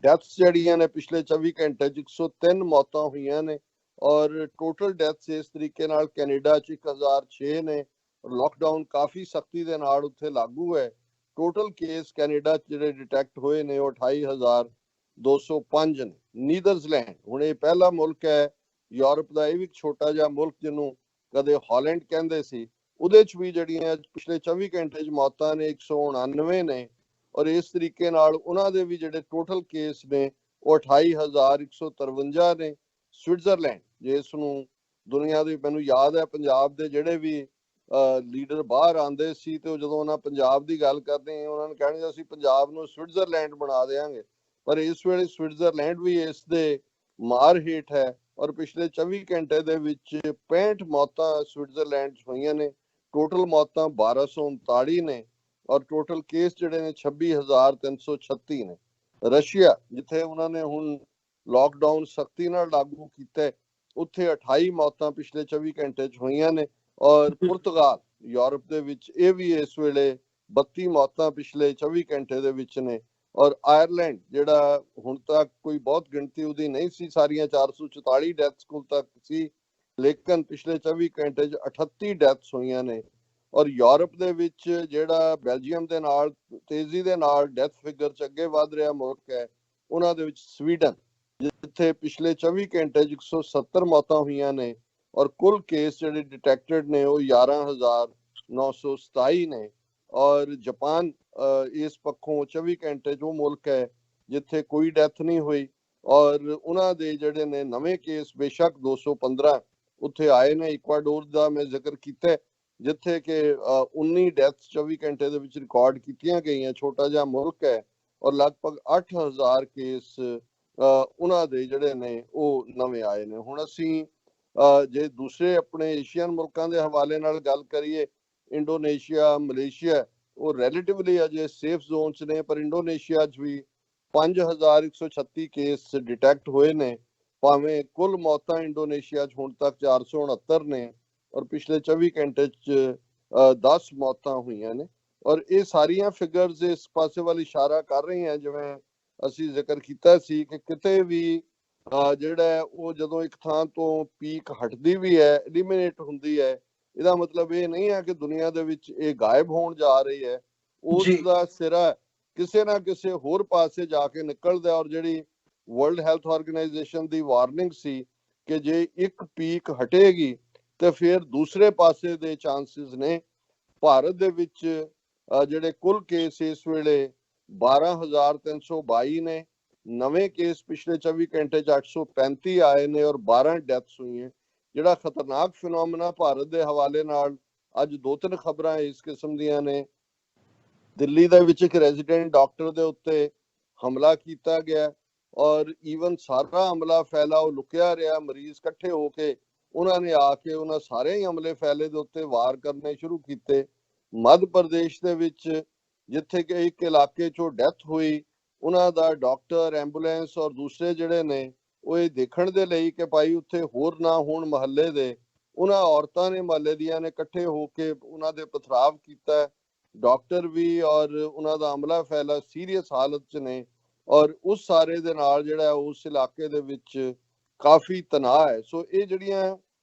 ਡੈਥਸ ਜਿਹੜੀਆਂ ਨੇ ਪਿਛਲੇ 24 ਘੰਟੇ 'ਚ 103 ਮੌਤਾਂ ਹੋਈਆਂ ਨੇ, ਔਰ ਟੋਟਲ ਡੈਥਸ ਇਸ ਤਰੀਕੇ ਨਾਲ ਕੈਨੇਡਾ 'ਚ 1,006 ਨੇ। ਲਾਕਡਾਊਨ ਕਾਫੀ ਸਖਤੀ ਦੇ ਨਾਲ ਉੱਥੇ ਲਾਗੂ ਹੈ। ਟੋਟਲ ਕੇਸ ਕੈਨੇਡਾ 'ਚ ਜਿਹੜੇ ਡਿਟੈਕਟ ਹੋਏ ਨੇ ਉਹ 28,205 ਨੇ। ਨੀਦਰਲੈਂਡ ਹੁਣ ਇਹ ਪਹਿਲਾ ਮੁਲਕ ਹੈ ਯੂਰਪ ਦਾ, ਇਹ ਵੀ ਛੋਟਾ ਜਿਹਾ ਮੁਲਕ ਜਿਹਨੂੰ ਕਦੇ ਹਾਲੈਂਡ ਕਹਿੰਦੇ ਸੀ, ਉਹਦੇ 'ਚ ਵੀ ਜਿਹੜੀਆਂ ਪਿਛਲੇ 24 ਘੰਟੇ 'ਚ ਮੌਤਾਂ ਨੇ 199 ਨੇ, ਔਰ ਇਸ ਤਰੀਕੇ ਨਾਲ ਉਹਨਾਂ ਦੇ ਵੀ ਜਿਹੜੇ ਟੋਟਲ ਕੇਸ ਨੇ ਉਹ 28,153 ਨੇ। ਸਵਿਟਜ਼ਰਲੈਂਡ ਜਿਸ ਨੂੰ ਦੁਨੀਆ ਦੀ, ਮੈਨੂੰ ਯਾਦ ਹੈ ਪੰਜਾਬ ਦੇ ਜਿਹੜੇ ਵੀ ਲੀਡਰ ਬਾਹਰ ਆਉਂਦੇ ਸੀ ਤੇ ਜਦੋਂ ਉਹਨਾਂ ਪੰਜਾਬ ਦੀ ਗੱਲ ਕਰਦੇ ਉਹਨਾਂ ਨੂੰ ਕਹਿਣਗੇ ਅਸੀਂ ਪੰਜਾਬ ਨੂੰ ਸਵਿਟਜ਼ਰਲੈਂਡ ਬਣਾ ਦੇਵਾਂਗੇ, ਪਰ ਇਸ ਵੇਲੇ ਸਵਿਟਜ਼ਰਲੈਂਡ ਵੀ ਇਸ ਦੇ ਮਾਰ ਹੇਠ ਹੈ, ਔਰ ਪਿਛਲੇ 24 ਘੰਟੇ ਦੇ ਵਿੱਚ 65 ਮੌਤਾਂ ਸਵਿਟਜ਼ਰਲੈਂਡ 'ਚ ਹੋਈਆਂ ਨੇ। ਟੋਟਲ ਮੌਤਾਂ 1239 ਨੇ ਔਰ ਟੋਟਲ ਕੇਸ ਜਿਹੜੇ ਨੇ 26,336 ਨੇ। ਰਸ਼ੀਆ ਜਿੱਥੇ ਉਹਨਾਂ ਨੇ ਹੁਣ ਲਾਕਡਾਊਨ ਸਖਤੀ ਨਾਲ ਲਾਗੂ ਕੀਤਾ, ਉੱਥੇ 28 ਮੌਤਾਂ ਪਿਛਲੇ 24 ਘੰਟੇ 'ਚ ਹੋਈਆਂ ਨੇ। ਔਰ ਪੁਰਤਗਾਲ ਯੂਰਪ ਦੇ ਵਿੱਚ ਇਹ ਵੀ ਇਸ ਵੇਲੇ 32 ਮੌਤਾਂ ਪਿਛਲੇ 24 ਘੰਟੇ ਦੇ ਵਿੱਚ ਨੇ। ਔਰ ਆਇਰਲੈਂਡ ਜਿਹੜਾ ਹੁਣ ਤੱਕ ਕੋਈ ਬਹੁਤ ਗਿਣਤੀ ਉਹਦੀ ਨਹੀਂ ਸੀ, ਸਾਰੀਆਂ 444 ਡੈਥਸ ਕੋਲ ਤੱਕ ਸੀ, ਲੇਕਿਨ ਪਿਛਲੇ 24 ਘੰਟੇ 'ਚ 38 ਡੈਥਸ ਹੋਈਆਂ ਨੇ। ਔਰ ਯੂਰਪ ਦੇ ਵਿੱਚ ਜਿਹੜਾ ਬੈਲਜੀਅਮ ਦੇ ਨਾਲ ਤੇਜ਼ੀ ਦੇ ਨਾਲ ਡੈਥ ਫਿਗਰ 'ਚ ਅੱਗੇ ਵਧ ਰਿਹਾ ਮੁਲਕ ਹੈ, ਉਹਨਾਂ ਦੇ ਵਿੱਚ ਸਵੀਡਨ, ਜਿੱਥੇ ਪਿਛਲੇ 24 ਘੰਟੇ 'ਚ 170 ਮੌਤਾਂ ਹੋਈਆਂ ਨੇ ਔਰ ਕੁੱਲ ਕੇਸ ਜਿਹੜੇ ਡਿਟੈਕਟਡ ਨੇ ਉਹ 11,927 ਨੇ। ਔਰ ਜਾਪਾਨ ਇਸ ਪੱਖੋਂ 24 ਘੰਟੇ 'ਚ ਉਹ ਮੁਲਕ ਹੈ ਜਿੱਥੇ ਕੋਈ ਡੈਥ ਨਹੀਂ ਹੋਈ ਔਰ ਉਹਨਾਂ ਦੇ ਜਿਹੜੇ ਨੇ ਨਵੇਂ ਕੇਸ ਬੇਸ਼ੱਕ 215 ਉੱਥੇ ਆਏ ਨੇ। ਇਕਵਾਡੋਰ ਦਾ ਮੈਂ ਜ਼ਿਕਰ ਕੀਤਾ ਜਿੱਥੇ ਕਿ 19 ਡੈਥ 24 ਘੰਟੇ ਦੇ ਵਿੱਚ ਰਿਕਾਰਡ ਕੀਤੀਆਂ ਗਈਆਂ, ਛੋਟਾ ਜਿਹਾ ਮੁਲਕ ਹੈ ਔਰ ਲਗਭਗ 8,000 ਕੇਸ ਉਹਨਾਂ ਦੇ ਜਿਹੜੇ ਨੇ ਉਹ ਨਵੇਂ ਆਏ ਨੇ। ਹੁਣ ਅਸੀਂ ਜੇ ਦੂਸਰੇ ਆਪਣੇ ਏਸ਼ੀਅਨ ਮੁਲਕਾਂ ਦੇ ਹਵਾਲੇ ਨਾਲ ਗੱਲ ਕਰੀਏ, ਇੰਡੋਨੇਸ਼ੀਆ, ਮਲੇਸ਼ੀਆ ਉਹ ਰਿਲੇਟਿਵਲੀ ਅਜੇ ਸੇਫ ਜ਼ੋਨ 'ਚ ਨੇ, ਪਰ ਇੰਡੋਨੇਸ਼ੀਆ 'ਚ ਵੀ 5,136 ਕੇਸ ਡਿਟੈਕਟ ਹੋਏ ਨੇ, ਭਾਵੇਂ ਕੁੱਲ ਮੌਤਾਂ ਇੰਡੋਨੇਸ਼ੀਆ 'ਚ ਹੁਣ ਤੱਕ 469 ਨੇ ਔਰ ਪਿਛਲੇ 24 ਘੰਟੇ 'ਚ 10 ਮੌਤਾਂ ਹੋਈਆਂ ਨੇ। ਔਰ ਇਹ ਸਾਰੀਆਂ ਫਿਗਰਸ ਇਸ ਪਾਸੇ ਵੱਲ ਇਸ਼ਾਰਾ ਕਰ ਰਹੀਆਂ, ਜਿਵੇਂ ਅਸੀਂ ਜ਼ਿਕਰ ਕੀਤਾ ਸੀ ਕਿ ਕਿਤੇ ਵੀ ਜਿਹੜਾ ਉਹ ਜਦੋਂ ਇੱਕ ਥਾਂ ਤੋਂ ਪੀਕ ਹਟਦੀ ਵੀ ਹੈ, ਐਲੀਮੀਨੇਟ ਹੁੰਦੀ ਹੈ, ਇਹਦਾ ਮਤਲਬ ਇਹ ਨਹੀਂ ਹੈ ਕਿ ਦੁਨੀਆ ਦੇ ਵਿੱਚ ਇਹ ਗਾਇਬ ਹੋਣ ਜਾ ਰਹੀ ਹੈ। ਉਸ ਦਾ ਸਿਰਾ ਕਿਸੇ ਨਾ ਕਿਸੇ ਹੋਰ ਪਾਸੇ ਜਾ ਕੇ ਨਿਕਲਦਾ। ਔਰ ਜਿਹੜੀ ਵਰਲਡ ਹੈਲਥ ਆਰਗੇਨਾਈਜੇਸ਼ਨ ਦੀ ਵਾਰਨਿੰਗ ਸੀ ਕਿ ਜੇ ਇੱਕ ਪੀਕ ਹਟੇਗੀ ਤੇ ਫਿਰ ਦੂਸਰੇ ਪਾਸੇ ਦੇ ਚਾਂਸਸ ਨੇ। ਭਾਰਤ ਦੇ ਵਿੱਚ ਜਿਹੜੇ ਕੁੱਲ ਕੇਸ ਇਸ ਵੇਲੇ 12,322 ਨੇ, ਨਵੇਂ ਕੇਸ ਪਿਛਲੇ 24 ਘੰਟੇ 'ਚ 835 ਆਏ ਨੇ ਔਰ 12 ਡੈਥਸ ਹੋਈਆਂ। ਜਿਹੜਾ ਖਤਰਨਾਕ ਫਿਨੋਮੀਨਾ ਭਾਰਤ ਦੇ ਹਵਾਲੇ ਨਾਲ ਅੱਜ 2-3 ਖਬਰਾਂ ਇਸ ਕਿਸਮ ਦੀਆਂ ਨੇ। ਦਿੱਲੀ ਦੇ ਵਿੱਚ ਇੱਕ ਰੈਜ਼ੀਡੈਂਟ ਡਾਕਟਰ ਦੇ ਉੱਤੇ ਹਮਲਾ ਕੀਤਾ ਗਿਆ ਔਰ ਈਵਨ ਸਾਰਾ ਹਮਲਾ ਫੈਲਾ ਉਹ ਲੁਕਿਆ ਰਿਹਾ, ਮਰੀਜ਼ ਇਕੱਠੇ ਹੋ ਕੇ ਉਹਨਾਂ ਨੇ ਆ ਕੇ ਉਹਨਾਂ ਸਾਰੇ ਹੀ ਹਮਲੇ ਫੈਲੇ ਦੇ ਉੱਤੇ ਵਾਰ ਕਰਨੇ ਸ਼ੁਰੂ ਕੀਤੇ। ਮੱਧ ਪ੍ਰਦੇਸ਼ ਦੇ ਵਿੱਚ ਜਿੱਥੇ ਕਿ ਇੱਕ ਇਲਾਕੇ 'ਚੋਂ ਡੈਥ ਹੋਈ, ਉਹਨਾਂ ਦਾ ਡਾਕਟਰ, ਐਂਬੂਲੈਂਸ ਔਰ ਦੂਸਰੇ ਜਿਹੜੇ ਨੇ ਉਹ ਇਹ ਦੇਖਣ ਦੇ ਲਈ ਕਿ ਭਾਈ ਉੱਥੇ ਹੋਰ ਨਾ ਹੋਣ ਮਹੱਲੇ ਦੇ, ਉਹਨਾਂ ਔਰਤਾਂ ਨੇ ਮਹੱਲੇ ਦੀਆਂ ਨੇ ਇਕੱਠੇ ਹੋ ਕੇ ਉਹਨਾਂ ਦੇ ਪਥਰਾਵ ਕੀਤਾ। ਡਾਕਟਰ ਵੀ ਔਰ ਉਹਨਾਂ ਦਾ ਅਮਲਾ ਫੈਲਾ ਸੀਰੀਅਸ ਹਾਲਤ 'ਚ ਨੇ ਔਰ ਉਸ ਸਾਰੇ ਦੇ ਨਾਲ ਜਿਹੜਾ ਉਸ ਇਲਾਕੇ ਦੇ ਵਿੱਚ ਕਾਫੀ ਤਣਾਅ ਹੈ। ਸੋ ਇਹ ਜਿਹੜੀਆਂ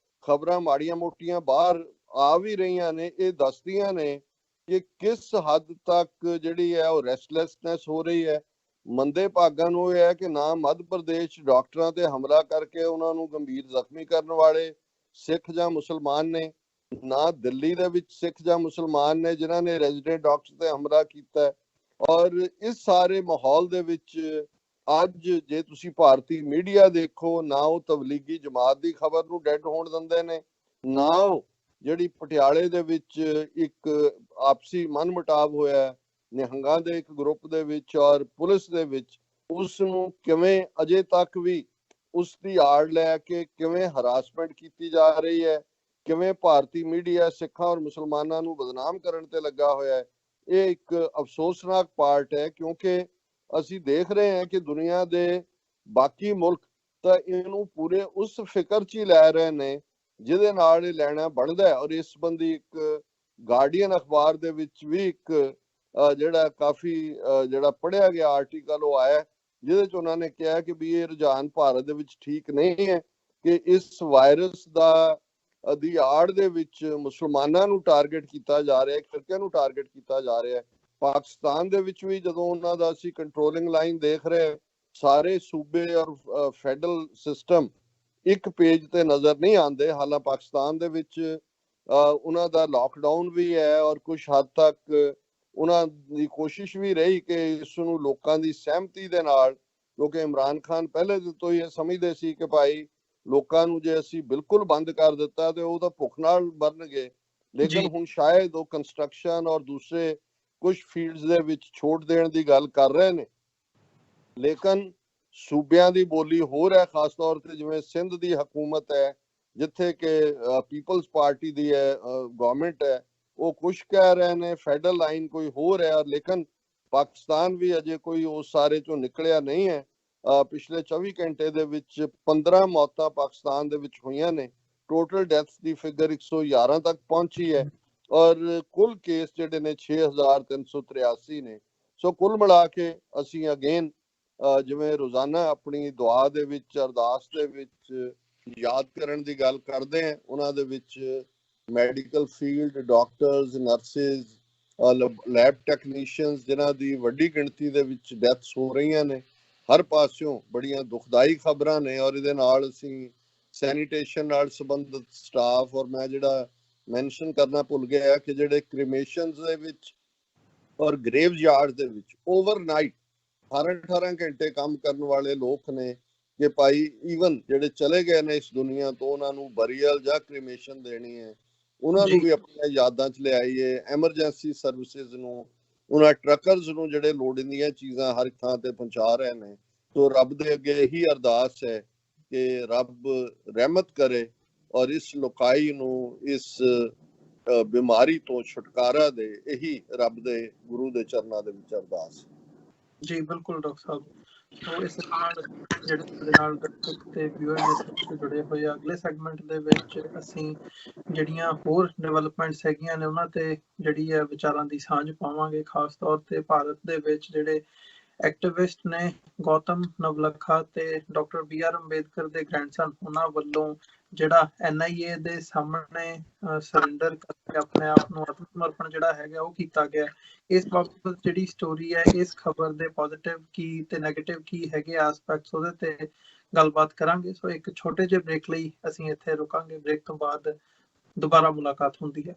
ਖਬਰਾਂ ਮਾੜੀਆਂ ਮੋਟੀਆਂ ਬਾਹਰ ਆ ਵੀ ਰਹੀਆਂ ਨੇ, ਇਹ ਦੱਸਦੀਆਂ ਨੇ ਕਿ ਕਿਸ ਹੱਦ ਤੱਕ ਜਿਹੜੀ ਹੈ ਉਹ ਰੈਸਟਲੈਸਨੈਸ ਹੋ ਰਹੀ ਹੈ। ਮੰਦੇ ਭਾਗਾਂ ਨੂੰ ਇਹ ਹੈ ਕਿ ਨਾ ਮੱਧ ਪ੍ਰਦੇਸ਼ ਡਾਕਟਰਾਂ ਤੇ ਹਮਲਾ ਕਰਕੇ ਉਹਨਾਂ ਨੂੰ ਗੰਭੀਰ ਜ਼ਖਮੀ ਕਰਨ ਵਾਲੇ ਸਿੱਖ ਜਾਂ ਮੁਸਲਮਾਨ ਨੇ, ਨਾ ਦਿੱਲੀ ਦੇ ਵਿੱਚ ਸਿੱਖ ਜਾਂ ਮੁਸਲਮਾਨ ਨੇ ਜਿਨ੍ਹਾਂ ਨੇ ਰੈਜ਼ੀਡੈਂਟ ਡਾਕਟਰ ਤੇ ਹਮਲਾ ਕੀਤਾ। ਔਰ ਇਸ ਸਾਰੇ ਮਾਹੌਲ ਦੇ ਵਿੱਚ ਅੱਜ ਜੇ ਤੁਸੀਂ ਭਾਰਤੀ ਮੀਡੀਆ ਦੇਖੋ, ਨਾ ਉਹ ਤਬਲੀਗੀ ਜਮਾਤ ਦੀ ਖਬਰ ਨੂੰ ਡੈਡ ਹੋਣ ਦਿੰਦੇ ਨੇ, ਨਾ ਉਹ ਜਿਹੜੀ ਪਟਿਆਲੇ ਦੇ ਵਿੱਚ ਇੱਕ ਆਪਸੀ ਮਨਮੁਟਾਵ ਹੋਇਆ ਨਿਹੰਗਾਂ ਦੇ ਇੱਕ ਗਰੁੱਪ ਦੇ ਵਿੱਚ ਔਰ ਪੁਲਿਸ ਦੇ ਵਿੱਚ, ਉਸ ਨੂੰ ਕਿਵੇਂ ਅਜੇ ਤੱਕ ਵੀ ਉਸ ਦੀ ਆੜ ਲੈ ਕੇ ਕਿਵੇਂ ਹਰਾਸਮੈਂਟ ਕੀਤੀ ਜਾ ਰਹੀ ਹੈ, ਕਿਵੇਂ ਭਾਰਤੀ ਮੀਡੀਆ ਸਿੱਖਾਂ ਔਰ ਮੁਸਲਮਾਨਾਂ ਨੂੰ ਬਦਨਾਮ ਕਰਨ ਤੇ ਲੱਗਾ ਹੋਇਆ ਹੈ। ਇਹ ਇੱਕ ਅਫਸੋਸਨਾਕ ਪਾਰਟ ਹੈ ਕਿਉਂਕਿ ਅਸੀਂ ਦੇਖ ਰਹੇ ਹਾਂ ਕਿ ਦੁਨੀਆ ਦੇ ਬਾਕੀ ਮੁਲਕ ਤਾਂ ਇਹਨੂੰ ਪੂਰੇ ਉਸ ਫਿਕਰ 'ਚ ਹੀ ਲੈ ਰਹੇ ਨੇ ਜਿਹਦੇ ਨਾਲ ਇਹ ਲੈਣਾ ਬਣਦਾ ਹੈ। ਔਰ ਇਸ ਸੰਬੰਧੀ ਇੱਕ ਗਾਰਡੀਅਨ ਅਖਬਾਰ ਦੇ ਵਿੱਚ ਵੀ ਇੱਕ ਜਿਹੜਾ ਕਾਫੀ ਜਿਹੜਾ ਪੜ੍ਹਿਆ ਗਿਆ ਆਰਟੀਕਲ ਉਹ ਆਇਆ ਜਿਹਦੇ 'ਚ ਉਹਨਾਂ ਨੇ ਕਿਹਾ ਕਿ ਵੀ ਇਹ ਰੁਝਾਨ ਭਾਰਤ ਦੇ ਵਿੱਚ ਠੀਕ ਨਹੀਂ ਹੈ ਕਿ ਇਸ ਵਾਇਰਸ ਦੀ ਆੜ ਦੇ ਵਿੱਚ ਮੁਸਲਮਾਨਾਂ ਨੂੰ ਟਾਰਗੇਟ ਕੀਤਾ ਜਾ ਰਿਹਾ ਹੈ, ਫਿਰਕਿਆਂ ਨੂੰ ਟਾਰਗੇਟ ਕੀਤਾ ਜਾ ਰਿਹਾ ਹੈ। ਪਾਕਿਸਤਾਨ ਦੇ ਵਿੱਚ ਵੀ ਜਦੋਂ ਉਹਨਾਂ ਦਾ ਅਸੀਂ ਕੰਟਰੋਲਿੰਗ ਲਾਈਨ ਦੇਖ ਰਹੇ, ਸਾਰੇ ਸੂਬੇ ਔਰ ਫੈਡਰਲ ਸਿਸਟਮ ਇੱਕ ਪੇਜ ਤੇ ਨਜ਼ਰ ਨਹੀਂ ਆਉਂਦੇ। ਹਾਲਾਂਕਿ ਪਾਕਿਸਤਾਨ ਦੇ ਵਿੱਚ ਉਹਨਾਂ ਦਾ ਲਾਕਡਾਊਨ ਵੀ ਹੈ ਔਰ ਕੁਝ ਹੱਦ ਤੱਕ ਉਹਨਾਂ ਦੀ ਕੋਸ਼ਿਸ਼ ਵੀ ਰਹੀ ਕਿ ਇਸ ਨੂੰ ਲੋਕਾਂ ਦੀ ਸਹਿਮਤੀ ਦੇ ਨਾਲ, ਕਿਉਂਕਿ ਇਮਰਾਨ ਖਾਨ ਪਹਿਲੇ ਤੋਂ ਹੀ ਇਹ ਸਮਝਦੇ ਸੀ ਕਿ ਭਾਈ ਲੋਕਾਂ ਨੂੰ ਜੇ ਅਸੀਂ ਬਿਲਕੁਲ ਬੰਦ ਕਰ ਦਿੱਤਾ ਤੇ ਉਹ ਤਾਂ ਭੁੱਖ ਨਾਲ ਮਰਨਗੇ, ਲੇਕਿਨ ਹੁਣ ਸ਼ਾਇਦ ਉਹ ਕੰਸਟਰਕਸ਼ਨ ਔਰ ਦੂਸਰੇ ਕੁਝ ਫੀਲਡਸ ਦੇ ਵਿੱਚ ਛੋਟ ਦੇਣ ਦੀ ਗੱਲ ਕਰ ਰਹੇ ਨੇ। ਲੇਕਿਨ ਸੂਬਿਆਂ ਦੀ ਬੋਲੀ ਹੋਰ ਹੈ, ਖਾਸ ਤੌਰ ਤੇ ਜਿਵੇਂ ਸਿੰਧ ਦੀ ਹਕੂਮਤ ਹੈ, ਜਿੱਥੇ ਕਿ ਪੀਪਲਸ ਪਾਰਟੀ ਦੀ ਹੈ ਗਵਰਨਮੈਂਟ ਹੈ, ਉਹ ਕੁਛ ਕਹਿ ਰਹੇ ਨੇ, ਫੈਡਰਲ ਲਾਈਨ ਕੋਈ ਹੋਰ ਹੈ। ਲੇਕਿਨ ਪਾਕਿਸਤਾਨ ਵੀ ਅਜੇ ਕੋਈ ਉਸ ਸਾਰੇ ਚੋਂ ਨਿਕਲਿਆ ਨਹੀਂ ਹੈ। ਪਿਛਲੇ 24 ਘੰਟੇ ਦੇ ਵਿੱਚ 15 ਮੌਤਾਂ ਪਾਕਿਸਤਾਨ ਦੇ ਵਿੱਚ ਹੋਈਆਂ ਨੇ। ਟੋਟਲ ਡੈਥਸ ਦੀ ਫਿਗਰ 111 ਤੱਕ ਪਹੁੰਚੀ ਹੈ ਔਰ ਕੁੱਲ ਕੇਸ ਜਿਹੜੇ ਨੇ 6383 ਨੇ। ਸੋ ਕੁੱਲ ਮਿਲਾ ਕੇ ਅਸੀਂ ਅਗੇਨ ਜਿਵੇਂ ਰੋਜ਼ਾਨਾ ਆਪਣੀ ਦੁਆ ਦੇ ਵਿੱਚ, ਅਰਦਾਸ ਦੇ ਵਿੱਚ ਯਾਦ ਕਰਨ ਦੀ ਗੱਲ ਕਰਦੇ ਹਾਂ, ਉਹਨਾਂ ਦੇ ਵਿੱਚ medical field, doctors, nurses, lab technicians, ਜਿਨ੍ਹਾਂ ਦੀ ਵੱਡੀ ਗਿਣਤੀ ਦੇ ਵਿੱਚ ਡੈਥਸ ਹੋ ਰਹੀਆਂ ਨੇ। ਹਰ ਪਾਸਿਓਂ ਬੜੀਆਂ ਦੁਖਦਾਈ ਖਬਰਾਂ ਨੇ। ਔਰ ਇਹਦੇ ਨਾਲ ਅਸੀਂ ਸੈਨੀਟੇਸ਼ਨ ਨਾਲ ਸੰਬੰਧਿਤ ਸਟਾਫ, ਔਰ ਮੈਂ ਜਿਹੜਾ ਮੈਂਸ਼ਨ ਕਰਨਾ ਭੁੱਲ ਗਿਆ ਕਿ ਜਿਹੜੇ ਕ੍ਰੀਮੇਸ਼ਨਸ ਦੇ ਵਿੱਚ ਔਰ ਗ੍ਰੇਵ ਯਾਰਡ ਦੇ ਵਿੱਚ ਓਵਰਨਾਈਟ 18 ਘੰਟੇ ਕੰਮ ਕਰਨ ਵਾਲੇ ਲੋਕ ਨੇ ਕਿ ਭਾਈ ਈਵਨ ਜਿਹੜੇ ਚਲੇ ਗਏ ਨੇ ਇਸ ਦੁਨੀਆ ਤੋਂ, ਉਹਨਾਂ ਨੂੰ ਬਰੀਅਲ ਜਾਂ ਕ੍ਰੀਮੇਸ਼ਨ ਦੇਣੀ ਹੈ, ਉਹਨਾਂ ਨੂੰ ਵੀ ਆਪਣੀਆਂ ਯਾਦਾਂ 'ਚ ਲਿਆਈਏ। ਐਮਰਜੈਂਸੀ ਸਰਵਿਸਿਜ਼ ਨੂੰ, ਉਹਨਾਂ ਟਰੱਕਰਸ ਨੂੰ ਜਿਹੜੇ ਲੋੜੀਂਦੀਆਂ ਚੀਜ਼ਾਂ ਹਰ ਥਾਂ ਤੇ ਪਹੁੰਚਾ ਰਹੇ ਨੇ। ਸੋ ਰੱਬ ਦੇ ਅੱਗੇ ਇਹੀ ਅਰਦਾਸ ਹੈ ਕਿ ਰੱਬ ਰਹਿਮਤ ਕਰੇ ਔਰ ਇਸ ਲੋਕਾਈ ਨੂੰ, ਇਸ ਬਿਮਾਰੀ ਤੋਂ ਛੁਟਕਾਰਾ ਦੇ। ਇਹੀ ਰੱਬ ਦੇ ਗੁਰੂ ਦੇ ਚਰਨਾਂ ਦੇ ਵਿੱਚ ਅਰਦਾਸ। ਜੀ ਬਿਲਕੁਲ ਡਾਕਟਰ ਸਾਹਿਬ। ਸੋ ਇਸ ਨਾਲ ਜਿਹੜੇ ਸਾਡੇ ਨਾਲ ਦਰਸ਼ਕ ਤੇ ਵਿਊਅਰਸ ਜੁੜੇ ਹੋਏ ਆ, ਅਗਲੇ ਸੈਗਮੈਂਟ ਦੇ ਵਿੱਚ ਅਸੀਂ ਜਿਹੜੀਆਂ ਹੋਰ ਡਿਵੈਲਪਮੈਂਟਸ ਹੈਗੀਆਂ ਨੇ ਉਹਨਾਂ ਤੇ ਜਿਹੜੀ ਹੈ ਵਿਚਾਰਾਂ ਦੀ ਸਾਂਝ ਪਾਵਾਂਗੇ। ਖਾਸ ਤੌਰ ਤੇ ਭਾਰਤ ਦੇ ਵਿੱਚ ਜਿਹੜੇ ਐਕਟਿਵਿਸਟ ਨੇ ਗੌਤਮ ਨਵਲਖਾ ਤੇ ਡਾਕਟਰ BR ਅੰਬੇਦਕਰ ਦੇ ਗ੍ਰੈਂਡਸਨ, ਉਹਨਾਂ ਵੱਲੋਂ ਜਿਹੜਾ NIA ਦੇ ਸਾਹਮਣੇ ਸਰੈਂਡਰ ਕਰਕੇ ਆਪਣੇ ਆਪ ਨੂੰ ਆਤਮ ਸਮਰਪਣ ਜਿਹੜਾ ਹੈਗਾ ਉਹ ਕੀਤਾ ਗਿਆ। ਇਸ ਬਾਬਤ ਜਿਹੜੀ ਸਟੋਰੀ ਹੈ, ਇਸ ਖਬਰ ਦੇ ਪੋਜ਼ਿਟਿਵ ਕੀ ਤੇ ਨੈਗੇਟਿਵ ਕੀ ਹੈਗੇ ਐਸਪੈਕਟਸ, ਉਹਦੇ ਤੇ ਗੱਲਬਾਤ ਕਰਾਂਗੇ। ਸੋ ਇੱਕ ਛੋਟੇ ਜਿਹੇ ਬ੍ਰੇਕ ਲਈ ਅਸੀਂ ਇੱਥੇ ਰੁਕਾਂਗੇ। ਬ੍ਰੇਕ ਤੋਂ ਬਾਅਦ ਦੁਬਾਰਾ ਮੁਲਾਕਾਤ ਹੁੰਦੀ ਹੈ।